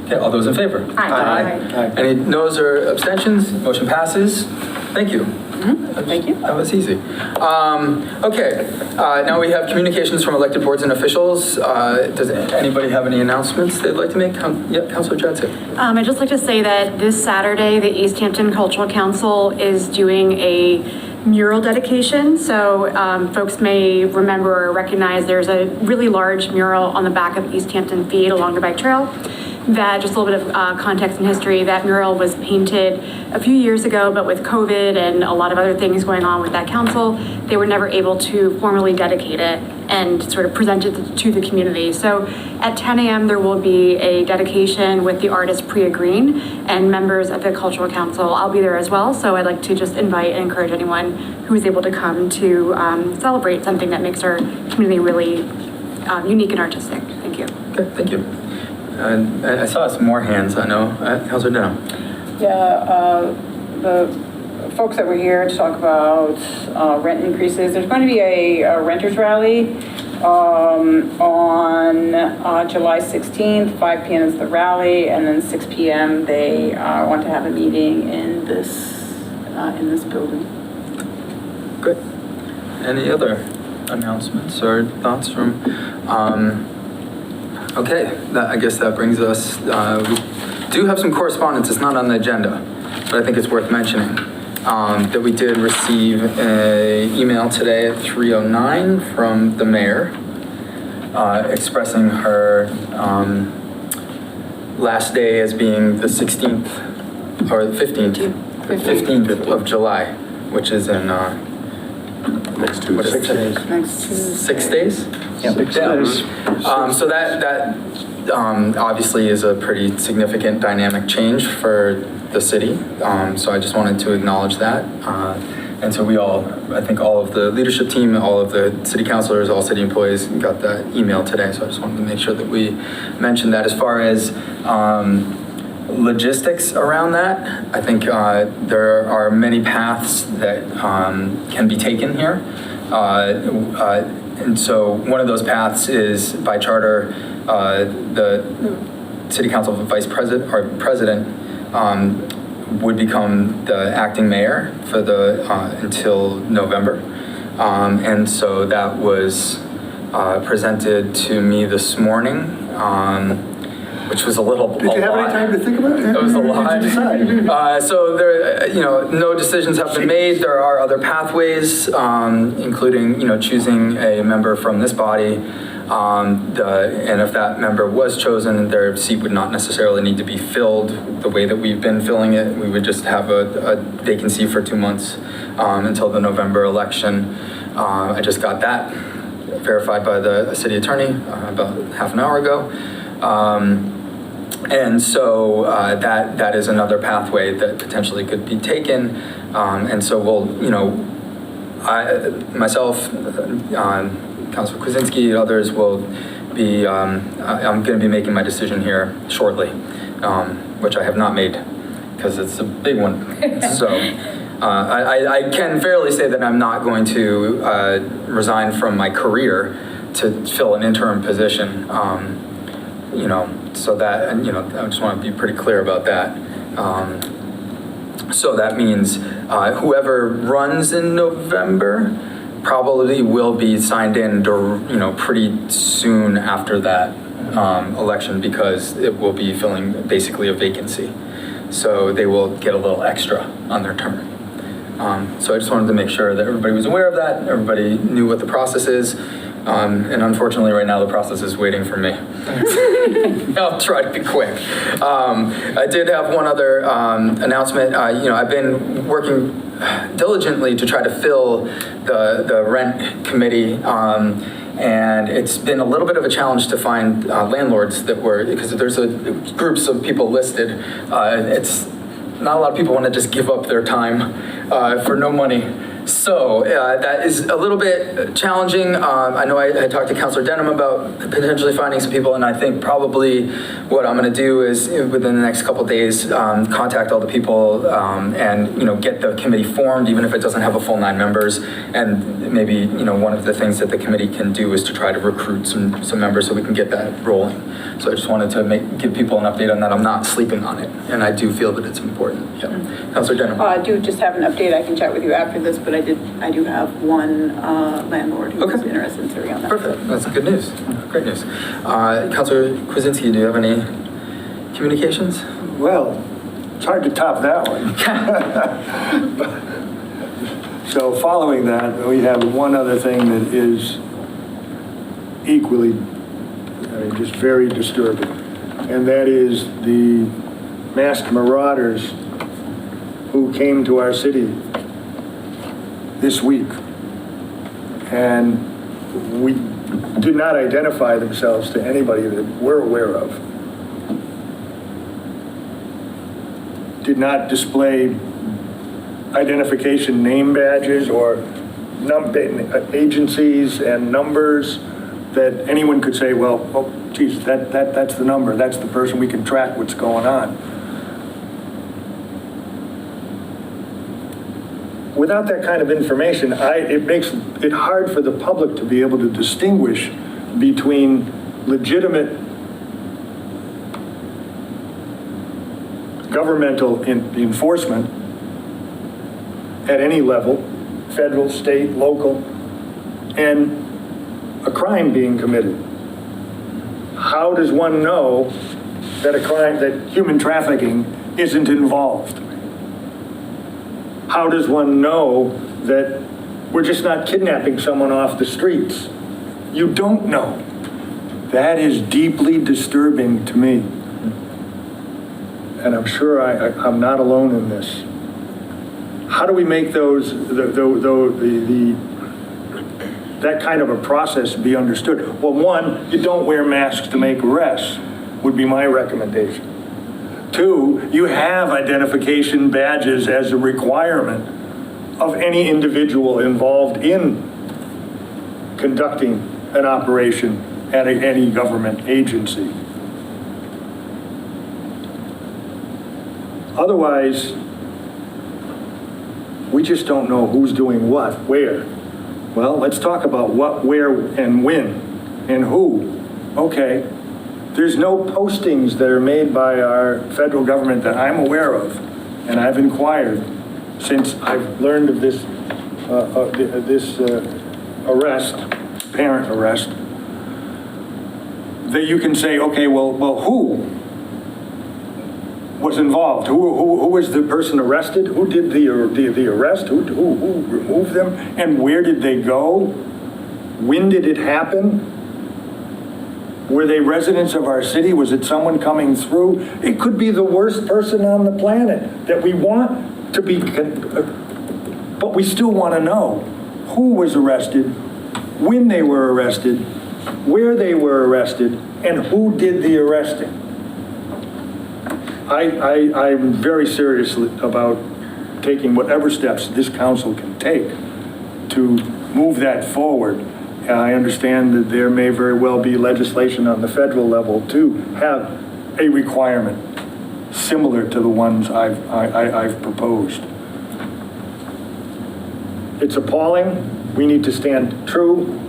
Okay, all those in favor? Aye. Any noes or abstentions? Motion passes. Thank you. Thank you. That was easy. Okay, now we have communications from elected boards and officials. Does anybody have any announcements they'd like to make? Councilor Johnson. I'd just like to say that this Saturday, the Easthampton Cultural Council is doing a mural dedication. So folks may remember or recognize there's a really large mural on the back of Easthampton Feed along the bike trail. That, just a little bit of context and history, that mural was painted a few years ago, but with COVID and a lot of other things going on with that council, they were never able to formally dedicate it and sort of present it to the community. So at 10 a.m. there will be a dedication with the artist Priya Green and members of the Cultural Council. I'll be there as well, so I'd like to just invite and encourage anyone who is able to come to celebrate something that makes our community really unique and artistic. Thank you. Okay, thank you. And I saw some more hands, I know. Councilor Denham. Yeah, the folks that were here to talk about rent increases, there's going to be a renters rally on July 16th. 5 p.m. is the rally, and then 6 p.m. they want to have a meeting in this building. Good. Any other announcements or thoughts from? Okay, I guess that brings us, we do have some correspondence. It's not on the agenda, but I think it's worth mentioning that we did receive an email today at 3:09 from the mayor expressing her last day as being the 16th or the 15th of July, which is in Next Tuesday. 6 days? Yeah, 6 days. So that obviously is a pretty significant dynamic change for the city. So I just wanted to acknowledge that. And so I think all of the leadership team, all of the city councilors, all city employees got that email today. So I just wanted to make sure that we mentioned that. As far as logistics around that, I think there are many paths that can be taken here. And so one of those paths is by charter, the city council vice president or president would become the acting mayor for until November. And so that was presented to me this morning. Which was a little. Did you have any time to think about it? It was a lot. So there, no decisions have been made. There are other pathways, including, choosing a member from this body And if that member was chosen, their seat would not necessarily need to be filled the way that we've been filling it. We would just have a vacancy for 2 months until the November election. I just got that verified by the city attorney about half an hour ago. And so that is another pathway that potentially could be taken. And so we'll, myself, Councilor Kwasinski, others will be, I'm going to be making my decision here shortly, which I have not made because it's a big one. So I can fairly say that I'm not going to resign from my career to fill an interim position, so that, and, I just want to be pretty clear about that. So that means whoever runs in November probably will be signed in, pretty soon after that election, because it will be filling basically a vacancy. So they will get a little extra on their term. So I just wanted to make sure that everybody was aware of that, everybody knew what the process is. And unfortunately right now the process is waiting for me. I'll try to be quick. I did have one other announcement. I've been working diligently to try to fill the rent committee, and it's been a little bit of a challenge to find landlords that were, because there's groups of people listed. It's not a lot of people want to just give up their time for no money. So that is a little bit challenging. I know I talked to Councilor Denham about potentially finding some people, and I think probably what I'm going to do is within the next couple of days contact all the people and get the committee formed, even if it doesn't have a full 9 members. And maybe one of the things that the committee can do is to try to recruit some members so we can get that rolling. So I just wanted to give people an update on that. I'm not sleeping on it, and I do feel that it's important. Yeah. Councilor Denham. I do just have an update. I can chat with you after this, but I do have one landlord who's interested in serving on that. Perfect. That's good news. Great news. Councilor Kwasinski, do you have any communications? Well, it's hard to top that one. So following that, we have one other thing that is equally just very disturbing, and that is the masked marauders who came to our city this week, and we did not identify themselves to anybody that we're aware of. Did not display identification name badges or agencies and numbers that anyone could say, well, oh, geez, that's the number, that's the person, we can track what's going on. Without that kind of information, it makes it hard for the public to be able to distinguish between legitimate governmental enforcement at any level, federal, state, local, and a crime being committed. How does one know that a crime, that human trafficking isn't involved? How does one know that we're just not kidnapping someone off the streets? You don't know. That is deeply disturbing to me. And I'm sure I'm not alone in this. How do we make that kind of a process be understood? Well, one, you don't wear masks to make arrests, would be my recommendation. 2, you have identification badges as a requirement of any individual involved in conducting an operation at any government agency. Otherwise, we just don't know who's doing what, where. Well, let's talk about what, where, and when, and who. Okay. There's no postings that are made by our federal government that I'm aware of, and I've inquired since I've learned of this arrest, apparent arrest, that you can say, okay, well, who was involved? Who was the person arrested? Who did the arrest? Who removed them? And where did they go? When did it happen? Were they residents of our city? Was it someone coming through? It could be the worst person on the planet that we want to be, but we still want to know who was arrested, when they were arrested, where they were arrested, and who did the arresting. I'm very serious about taking whatever steps this council can take to move that forward. I understand that there may very well be legislation on the federal level to have a requirement similar to the ones I've proposed. It's appalling. We need to stand true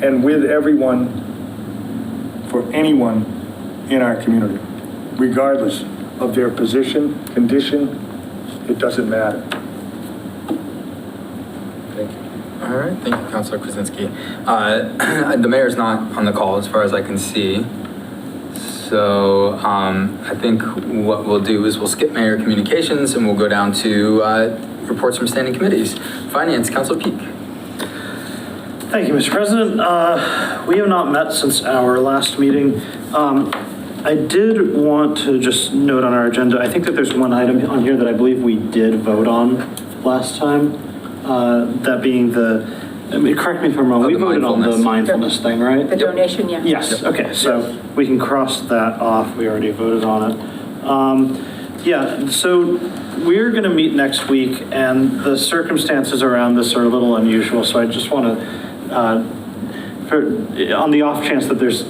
and with everyone for anyone in our community, regardless of their position, condition, it doesn't matter. Thank you. All right, thank you, Councilor Krasinski. The mayor's not on the call as far as I can see. So I think what we'll do is we'll skip mayor communications and we'll go down to reports from standing committees. Finance, Councilor Peak. Thank you, Mr. President. We have not met since our last meeting. I did want to just note on our agenda, I think that there's one item on here that I believe we did vote on last time. That being correct me if I'm wrong, we voted on the mindfulness thing, right? The donation, yeah. Yes, okay, so we can cross that off. We already voted on it. Yeah, so we're going to meet next week, and the circumstances around this are a little unusual, so I just want to, on the off chance that there's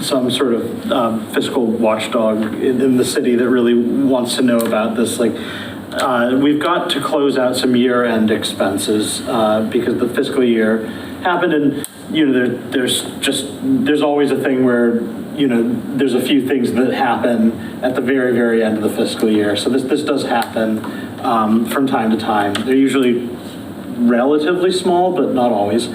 some sort of fiscal watchdog in the city that really wants to know about this, like, we've got to close out some year-end expenses because the fiscal year happened, and there's always a thing where there's a few things that happen at the very, very end of the fiscal year. So this does happen from time to time. They're usually relatively small, but not always.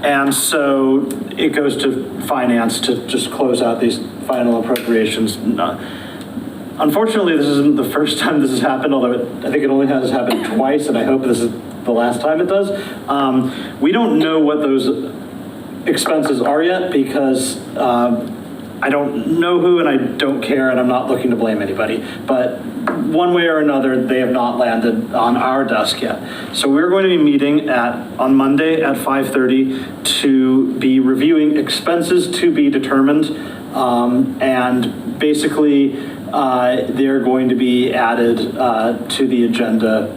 And so it goes to finance to just close out these final appropriations. Unfortunately, this isn't the first time this has happened, although I think it only has happened twice, and I hope this is the last time it does. We don't know what those expenses are yet because I don't know who and I don't care, and I'm not looking to blame anybody. But one way or another, they have not landed on our desk yet. So we're going to be meeting on Monday at 5:30 to be reviewing expenses to be determined, and basically they're going to be added to the agenda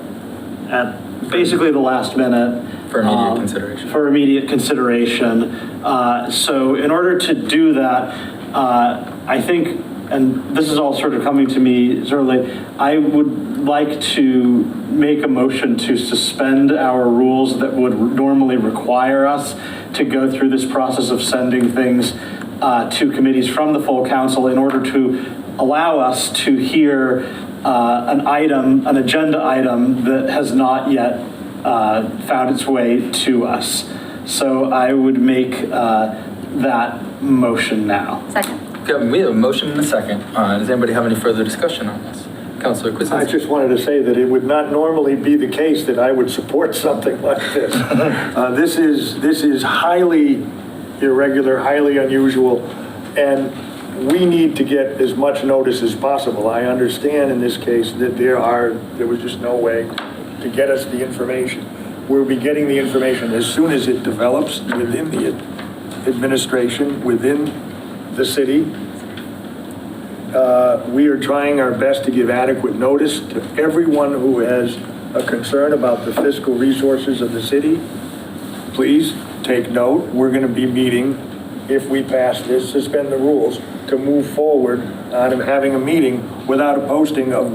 at basically the last minute. For immediate consideration. For immediate consideration. So in order to do that, I think, and this is all sort of coming to me sort of late, I would like to make a motion to suspend our rules that would normally require us to go through this process of sending things to committees from the full council in order to allow us to hear an agenda item that has not yet found its way to us. So I would make that motion now. Second. Okay, we have a motion and a second. Does anybody have any further discussion on this? Councilor Krasinski. I just wanted to say that it would not normally be the case that I would support something like this. This is highly irregular, highly unusual, and we need to get as much notice as possible. I understand in this case that there was just no way to get us the information. We'll be getting the information as soon as it develops within the administration, within the city. We are trying our best to give adequate notice to everyone who has a concern about the fiscal resources of the city. Please take note. We're going to be meeting, if we pass this, suspend the rules, to move forward on having a meeting without a posting of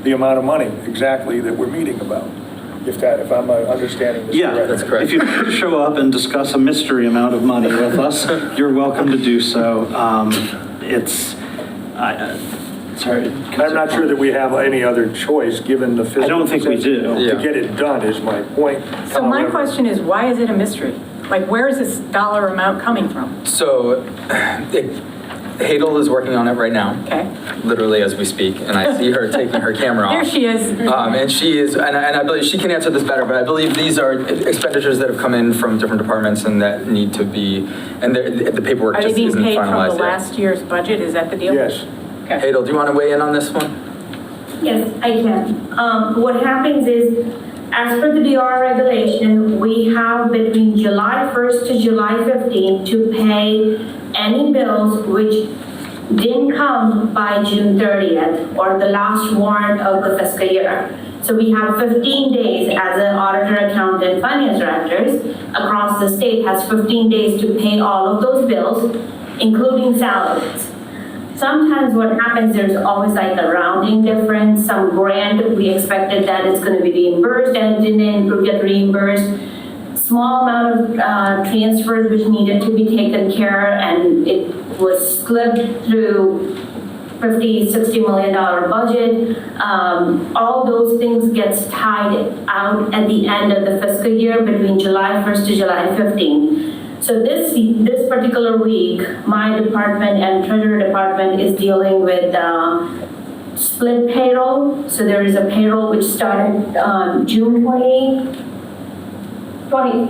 the amount of money exactly that we're meeting about. If I'm understanding this correctly. That's correct. If you'd like to show up and discuss a mystery amount of money with us, you're welcome to do so. Sorry. I'm not sure that we have any other choice given the fiscal. I don't think we do. To get it done is my point. So my question is, why is it a mystery? Like, where is this dollar amount coming from? So Hadel is working on it right now. Okay. Literally as we speak, and I see her taking her camera off. There she is. And she is, and I believe she can answer this better, but I believe these are expenditures that have come in from different departments and that need to be, and the paperwork Are they just being isn't paid from the finalized yet. last year's budget? Is that the deal? Yes. Okay. Hadel, do you want to weigh in on this one? Yes, I can. What happens is, as per the DOR regulation, we have between July 1st to July 15th to pay any bills which didn't come by June 30th or the last warrant of the fiscal year. So we have 15 days as an auditor, accountant, finance directors across the state has 15 days to pay all of those bills, including salaries. Sometimes what happens, there's always like a rounding difference. Some grant, we expected that it's going to be reimbursed and it didn't get reimbursed. Small amount of transfers which needed to be taken care of, and it was slipped through $50–60 million budget. All those things gets tied out at the end of the fiscal year between July 1st to July 15th. So this particular week, my department and treasurer department is dealing with split payroll. So there is a payroll which started June 20, sorry.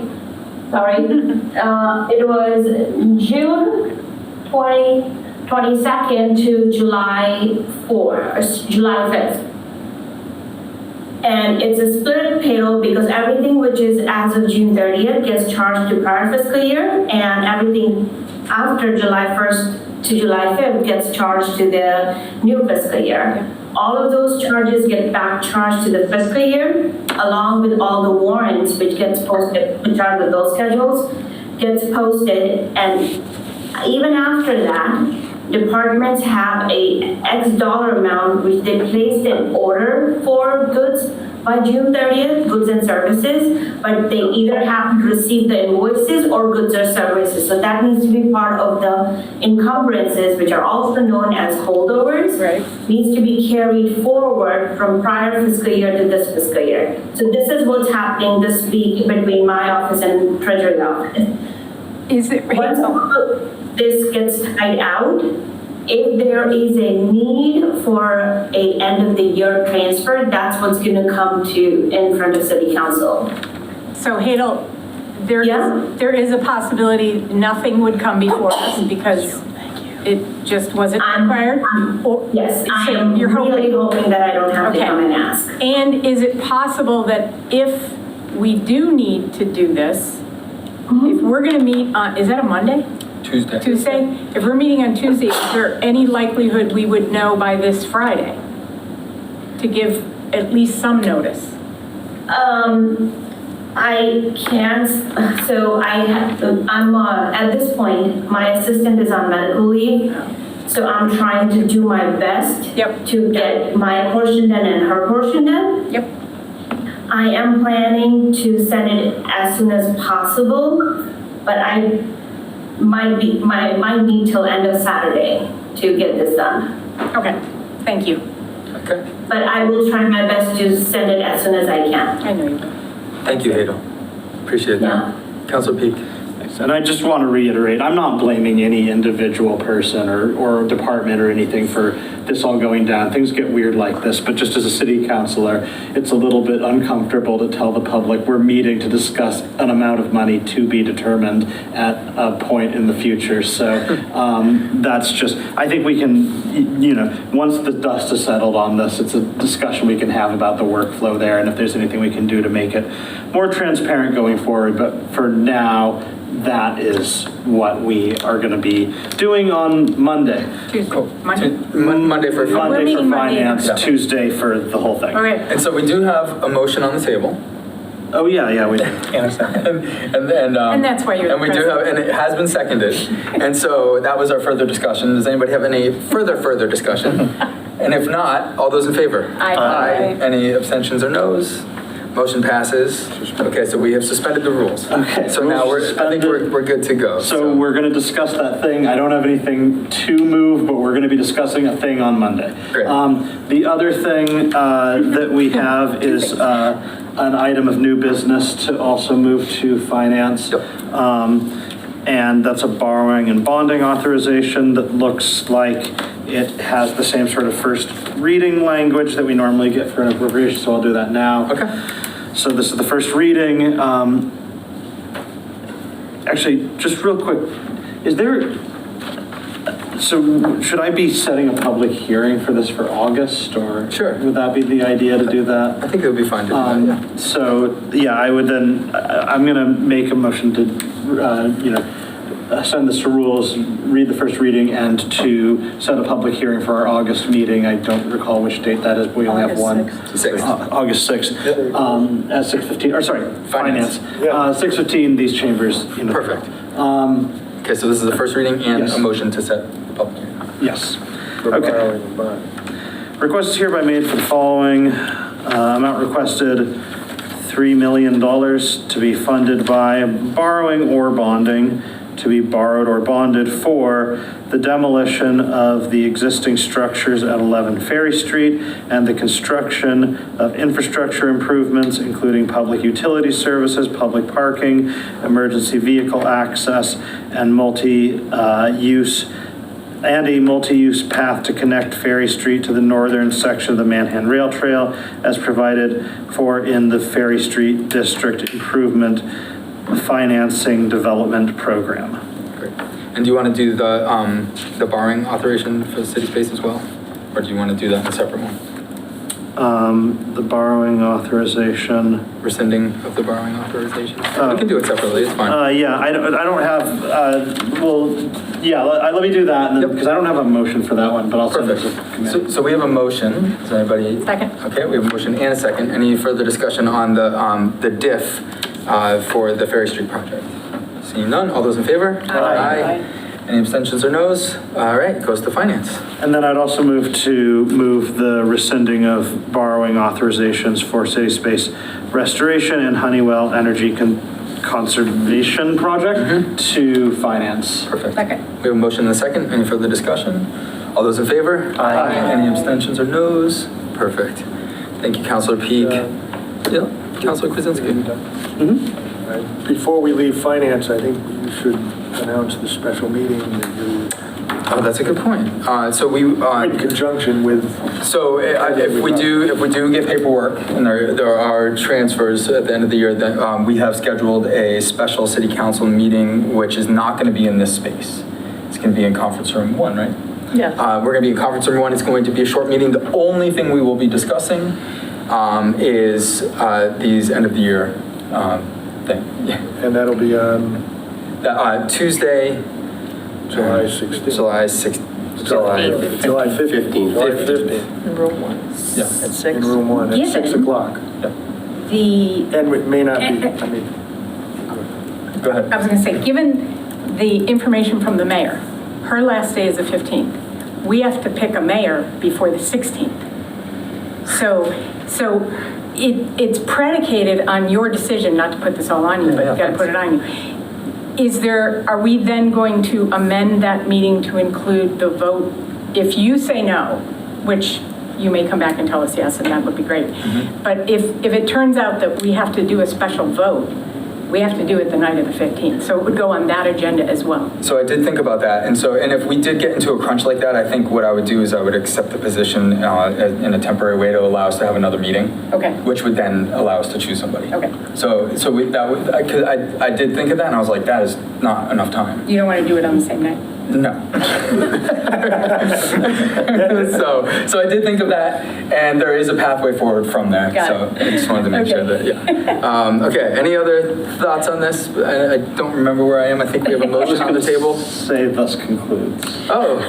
It was June 22nd to July 5th. And it's a split payroll because everything which is as of June 30th gets charged to prior fiscal year, and everything after July 1st to July 5th gets charged to the new fiscal year. All of those charges get back charged to the fiscal year, along with all the warrants which gets posted, which are the bill schedules, gets posted, and even after that, departments have a X dollar amount which they placed in order for goods by June 30th, goods and services, but they either have to receive the invoices or goods or services. So that needs to be part of the encumbrances, which are also known as holdovers, needs to be carried forward from prior fiscal year to this fiscal year. So this is what's happening this week between my office and treasurer's office. Is it once this gets tied out, if there is a need for a end of the year transfer, that's what's going to come to in front of City Council. So Hadel, there is a possibility nothing would come before us because it just wasn't required? Yes, I am really hoping that I don't have to come and ask. And is it possible that if we do need to do this, if we're going to meet on, is that a Monday? Tuesday? If we're meeting on Tuesday, is there any likelihood we would know by this Friday to give at least some notice? I can't, so I'm at this point, my assistant is on medical leave, so I'm trying to do my best to get my portion done and her portion done. I am planning to send it as soon as possible, but I might need till end of Saturday to get this done. Okay, thank you. Okay. But I will try my best to send it as soon as I can. I know you will. Thank you, Hadel. Appreciate that. Councilor Peak. And I just want to reiterate, I'm not blaming any individual person or department or anything for this all going down. Things get weird like this, but just as a city councilor, it's a little bit uncomfortable to tell the public we're meeting to discuss an amount of money to be determined at a point in the future. So that's just, I think we can, once the dust is settled on this, it's a discussion we can have about the workflow there and if there's anything we can do to make it more transparent going forward. But for now, that is what we are going to be doing on Monday. Monday for finance, Yeah. Tuesday for the whole thing. Okay. And so we do have a motion on the table. Oh, yeah, we do. and that's why you're and we do have, and it has been seconded. And so that was our further discussion. Does anybody have any further discussion? And if not, all those in favor? Aye. Any abstentions or noes? Motion passes. Okay, so we have suspended the rules. Okay. So now I think we're good to go. So we're going to discuss that thing. I don't have anything to move, but we're going to be discussing a thing on Monday. Great. The other thing that we have is an item of new business to also move to finance. And that's a borrowing and bonding authorization that looks like it has the same sort of first reading language that we normally get for an appropriation, so I'll do that now. Okay. So this is the first reading. Actually, just real quick, so should I be setting a public hearing for this for August, or? Sure. Would that be the idea to do that? I think it would be fine to do that, yeah. So, yeah, I would then, I'm gonna make a motion to, send this to rules, read the first reading, and to set a public hearing for our August meeting. I don't recall which date that is, but we only have one. August 6th, at 6:15, or sorry, Finance. 6:15, these chambers. Perfect. Okay, so this is the first reading and a motion to set the public hearing. Yes. Okay. Request is hereby made for the following. Amount requested, $3 million to be funded by borrowing or bonding, to be borrowed or bonded for the demolition of the existing structures at 11 Ferry Street and the construction of infrastructure improvements, including public utility services, public parking, emergency vehicle access, and a multi-use path to connect Ferry Street to the northern section of the Manhattan Rail Trail as provided for in the Ferry Street District Improvement Financing Development Program. Great. And do you want to do the borrowing authorization for the city space as well? Or do you want to do that in a separate one? The borrowing authorization. Rescinding of the borrowing authorization? We can do it separately, it's fine. Yeah, I don't have, let me do that, and then, because I don't have a motion for that one, but I'll send it to committee. So we have a motion. Is anybody? Second. Okay, we have a motion and a second. Any further discussion on the diff for the Ferry Street project? Seeing none, all those in favor? Aye. Any abstentions or noes? All right, goes to finance. And then I'd also move the rescinding of borrowing authorizations for city space restoration and Honeywell Energy Conservation Project to finance. Perfect. Second. We have a motion and a second. Any further discussion? All those in favor? Aye. Any abstentions or noes? Perfect. Thank you, Councilor Peak. Councilor Kwasinski. Before we leave finance, I think you should announce the special meeting that you. Oh, that's a good point. So we in conjunction with. So if we do get paperwork and there are transfers at the end of the year, then we have scheduled a special city council meeting, which is not going to be in this space. It's going to be in conference room 1, right? Yes. We're going to be in conference room 1. It's going to be a short meeting. The only thing we will be discussing is these end of the year thing. Yeah. And that'll be on Tuesday, July 16th. July 6th. July 15th. July 15th. In room 1. Yeah. At 6. In room 1 at 6 o'clock. Yeah. And it may not be, go ahead. I was going to say, given the information from the mayor, her last day is the 15th. We have to pick a mayor before the 16th. So it's predicated on your decision, not to put this all on you, but you got to put it on you. Are we then going to amend that meeting to include the vote? If you say no, which you may come back and tell us yes, and that would be great. Mm-hmm. But if it turns out that we have to do a special vote, we have to do it the night of the 15th. So it would go on that agenda as well. So I did think about that. And if we did get into a crunch like that, I think what I would do is I would accept the position in a temporary way to allow us to have another meeting. Okay. Which would then allow us to choose somebody. Okay. I did think of that and I was like, that is not enough time. You don't want to do it on the same night? No. so I did think of that, and there is a pathway forward from there. Got it. I just wanted to make sure that, yeah. Okay, any other thoughts on this? I don't remember where I am. I think we have a motion on the table. Say thus concludes. Oh,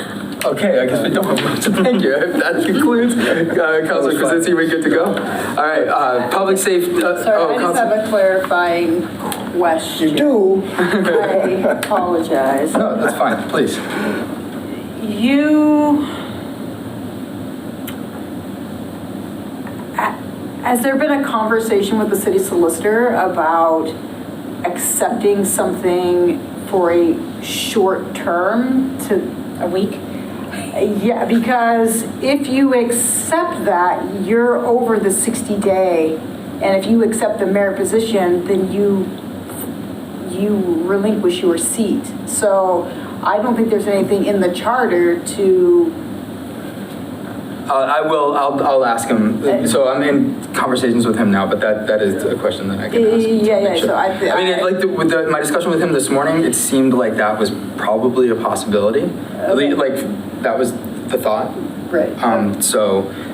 okay, I guess we don't have a motion. Thank you. If that concludes, Councilor Krasinski, we're good to go? All right, public safety. Sorry, I just have a clarifying question. You do? I apologize. No, that's fine, please. Has there been a conversation with the city solicitor about accepting something for a short term to a week? Yeah, because if you accept that, you're over the 60-day, and if you accept the mayor position, then you you relinquish your seat. So I don't think there's anything in the charter to. I'll ask him. So I'm in conversations with him now, but that is a question that I can ask him. Yeah. Sure. So I mean, with my discussion with him this morning, it seemed like that was probably a possibility. Okay. Like that was the thought. Right.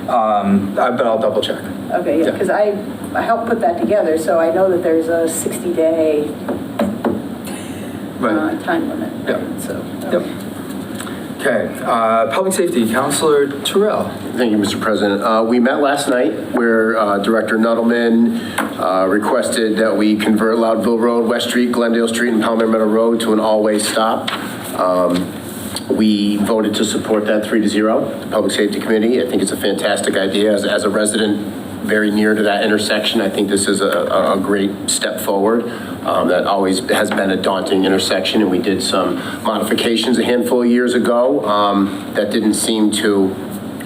But I'll double check. Okay, yeah, because I helped put that together, so I know that there's a 60-day time limit. Yeah. So. Yep. Okay, Public Safety, Councilor Terrell. Thank you, Mr. President. We met last night where Director Nuttleman requested that we convert Loudville Road, West Street, Glendale Street, and Palmer Meadow Road to an all-way stop. We voted to support that 3-0, the Public Safety Committee. I think it's a fantastic idea. As a resident very near to that intersection, I think this is a great step forward. That always has been a daunting intersection, and we did some modifications a handful of years ago that didn't seem to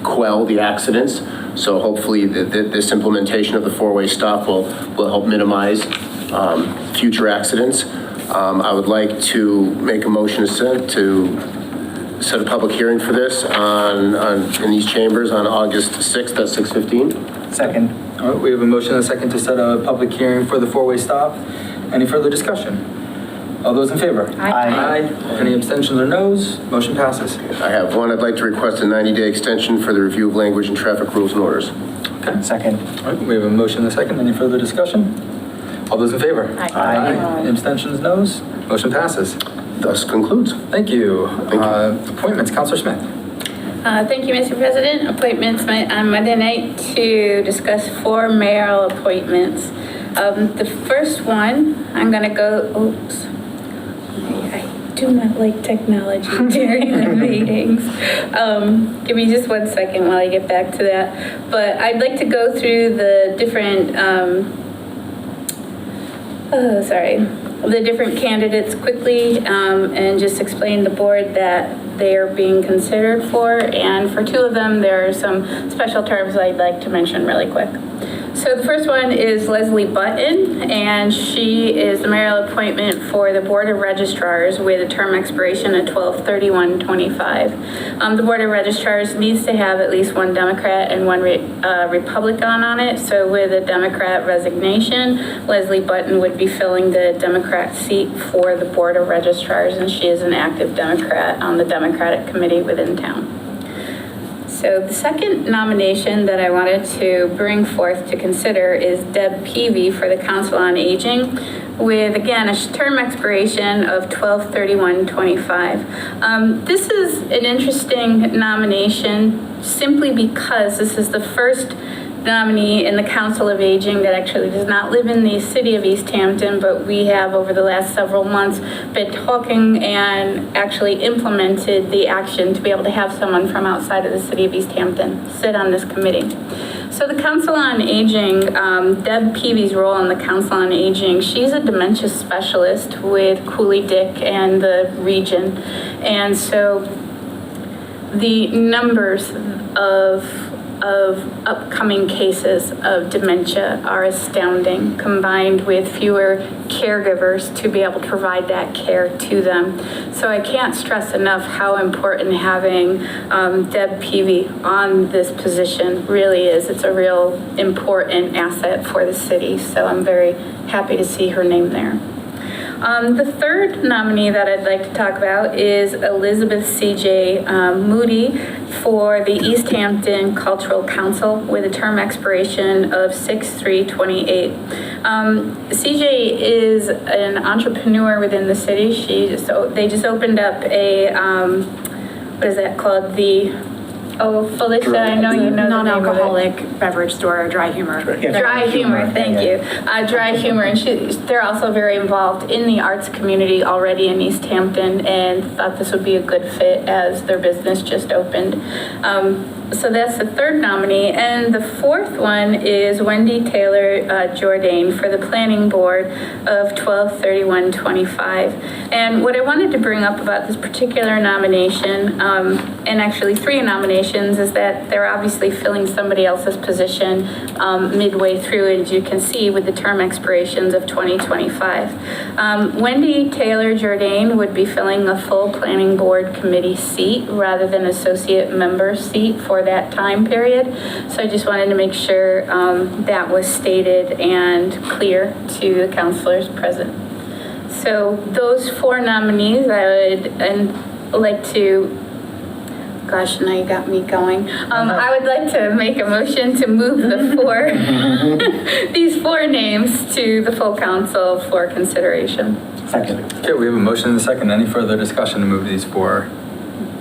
quell the accidents. So hopefully this implementation of the four-way stop will help minimize future accidents. I would like to make a motion to set a public hearing for this in these chambers on August 6th at 6:15. Second. All right, we have a motion and a second to set a public hearing for the four-way stop. Any further discussion? All those in favor? Aye. Any abstentions or noes? Motion passes. I have one. I'd like to request a 90-day extension for the review of language and traffic rules and orders. Okay. Second. All right, we have a motion and a second. Any further discussion? All those in favor? Aye. Any abstentions, noes? Motion passes. Thus concludes. Thank you. Appointments, Councilor Smith. Thank you, Mr. President. Appointments on Monday night to discuss 4 mayoral appointments. The first one, I'm going to go, oops. I do not like technology during the meetings. Give me just 1 second while I get back to that. But I'd like to go through the different, the different candidates quickly and just explain to the board that they are being considered for. And for 2 of them, there are some special terms I'd like to mention really quick. So the first one is Leslie Button, and she is the mayoral appointment for the Board of Registrars with a term expiration at 12/31/25. The Board of Registrars needs to have at least 1 Democrat and 1 Republican on it. So with a Democrat resignation, Leslie Button would be filling the Democrat seat for the Board of Registrars, and she is an active Democrat on the Democratic committee within town. So the second nomination that I wanted to bring forth to consider is Deb Peavy for the Council on Aging with, again, a term expiration of 12/31/25. This is an interesting nomination simply because this is the first nominee in the Council of Aging that actually does not live in the city of Easthampton, but we have over the last several months been talking and actually implemented the action to be able to have someone from outside of the city of Easthampton sit on this committee. So the Council on Aging, Deb Peavy's role in the Council on Aging, she's a dementia specialist with Cooley Dick and the region. And so the numbers of upcoming cases of dementia are astounding, combined with fewer caregivers to be able to provide that care to them. So I can't stress enough how important having Deb Peavy on this position really is. It's a real important asset for the city, so I'm very happy to see her name there. The third nominee that I'd like to talk about is Elizabeth C.J. Moody for the Easthampton Cultural Council with a term expiration of 6/3/28. CJ is an entrepreneur within the city. They just opened up a, what is that called? Felicia, I know you know the non-alcoholic beverage store, Dry Humor. Dry Humor, thank you. Dry Humor, and they're also very involved in the arts community already in Easthampton, and thought this would be a good fit as their business just opened. So that's the third nominee. And the fourth one is Wendy Taylor Jourdain for the Planning Board of 12/31/25. And what I wanted to bring up about this particular nomination, and actually 3 nominations, is that they're obviously filling somebody else's position midway through, as you can see, with the term expirations of 2025. Wendy Taylor Jourdain would be filling a full Planning Board committee seat rather than associate member seat for that time period. So I just wanted to make sure that was stated and clear to the councilors present. So those 4 nominees, I would like to, gosh, now you got me going. I would like to make a motion to move the 4, these 4 names to the full council for consideration. Second. Okay, we have a motion and a second. Any further discussion to move these 4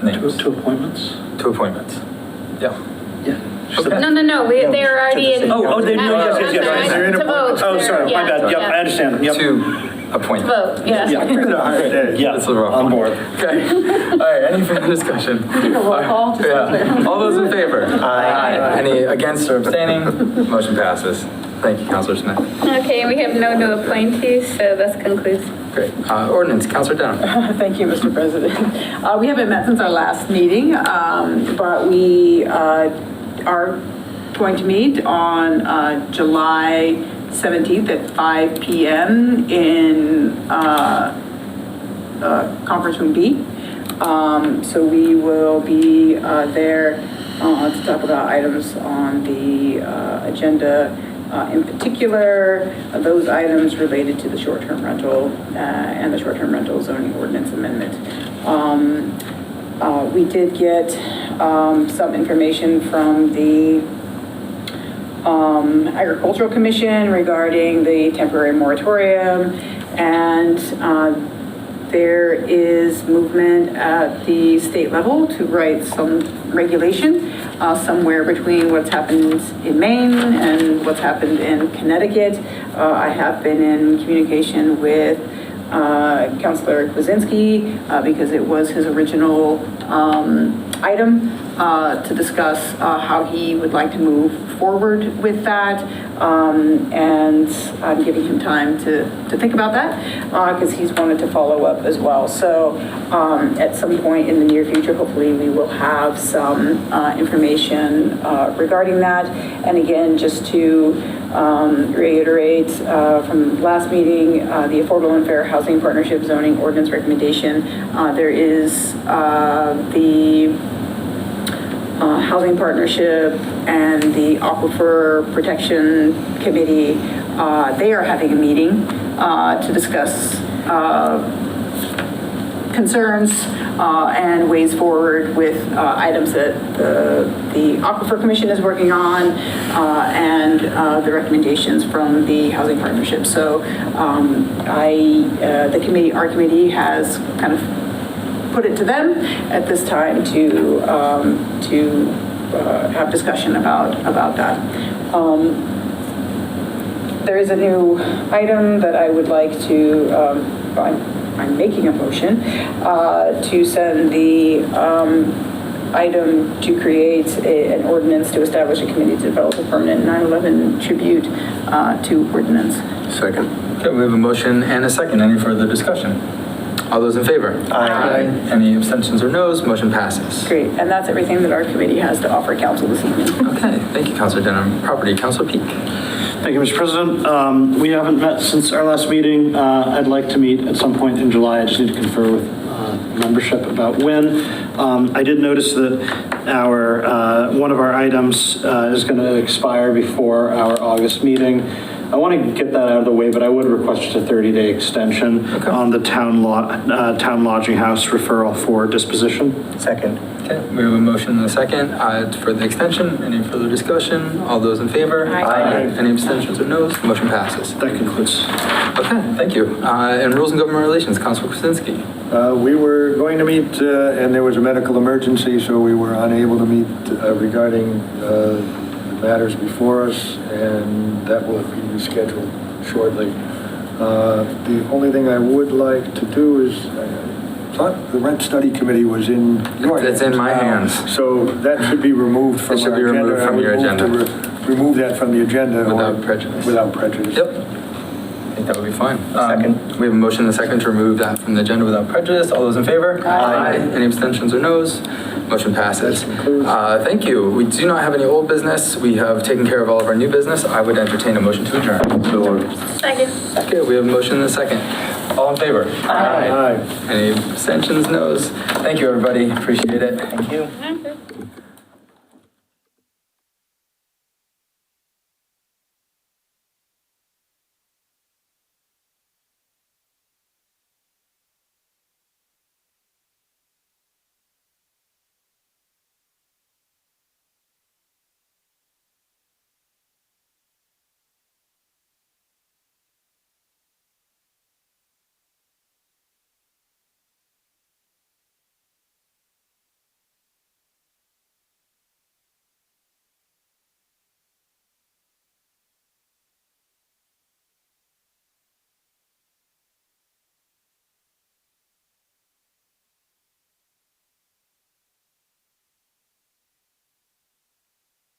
names? 2 appointments? 2 appointments. Yeah. No, they're already in. Yes. To vote. Oh, sorry, my bad. Yep, I understand. Yep. 2 appointments. Vote, yeah. Yeah, That's a rough on one. board. Okay. All right, any further discussion? Yeah. All those in favor? Aye. Any against or abstaining? Motion passes. Thank you, Councilor Smith. Okay, we have no new appointees, so that concludes. Great. Ordinance, Councilor Denham. Thank you, Mr. President. We haven't met since our last meeting, but we are going to meet on July 17th at 5 p.m. in Conference Room B. So we will be there to talk about items on the agenda. In particular, those items related to the short-term rental and the short-term rental zoning ordinance amendment. We did get some information from the Agricultural Commission regarding the temporary moratorium, and there is movement at the state level to write some regulation somewhere between what's happened in Maine and what's happened in Connecticut. I have been in communication with Councilor Kwasinski because it was his original item to discuss how he would like to move forward with that. And I'm giving him time to think about that because he's wanted to follow up as well. So at some point in the near future, hopefully we will have some information regarding that. And again, just to reiterate from last meeting, the Affordable and Fair Housing Partnership Zoning Ordinance recommendation, there is the Housing Partnership and the Aquifer Protection Committee, they are having a meeting to discuss concerns and ways forward with items that the Aquifer Commission is working on and the recommendations from the Housing Partnership. So our committee has kind of put it to them at this time to have discussion about that. There is a new item that I would like to, I'm making a motion to send the item to create an ordinance to establish a committee to develop a permanent 9/11 tribute to ordinance. Second. Okay, we have a motion and a second. Any further discussion? All those in favor? Aye. Any abstentions or noes? Motion passes. Great, and that's everything that our committee has to offer council this evening. Okay, thank you, Councilor Denham. Property, Councilor Peak. Thank you, Mr. President. We haven't met since our last meeting. I'd like to meet at some point in July. I just need to confer with membership about when. I did notice that our one of our items is going to expire before our August meeting. I want to get that out of the way, but I would request a 30-day extension on the town lodging house referral for disposition. Second. Okay, we have a motion and a second for the extension. Any further discussion? All those in favor? Aye. Any abstentions or noes? Motion passes. That concludes. Okay, thank you. And Rules and Government Relations, Councilor Kwasinski. We were going to meet, and there was a medical emergency, so we were unable to meet regarding matters before us, and that will be rescheduled shortly. The only thing I would like to do is thought the rent study committee was in your hands. It's in my now. hands. So that should be removed from It should our be agenda. removed from I would your move agenda. to remove that from the agenda. Without prejudice. Without prejudice. Yep. I think that would be fine. Second. We have a motion and a second to remove that from the agenda without prejudice. All those in favor? Aye. Any abstentions or noes? Motion passes. Thank you. We do not have any old business. We have taken care of all of our new business. I would entertain a motion to adjourn. Second. Okay, we have a motion and a second. All in favor? Aye. Any abstentions, noes? Thank you, everybody. Appreciate it. Thank you.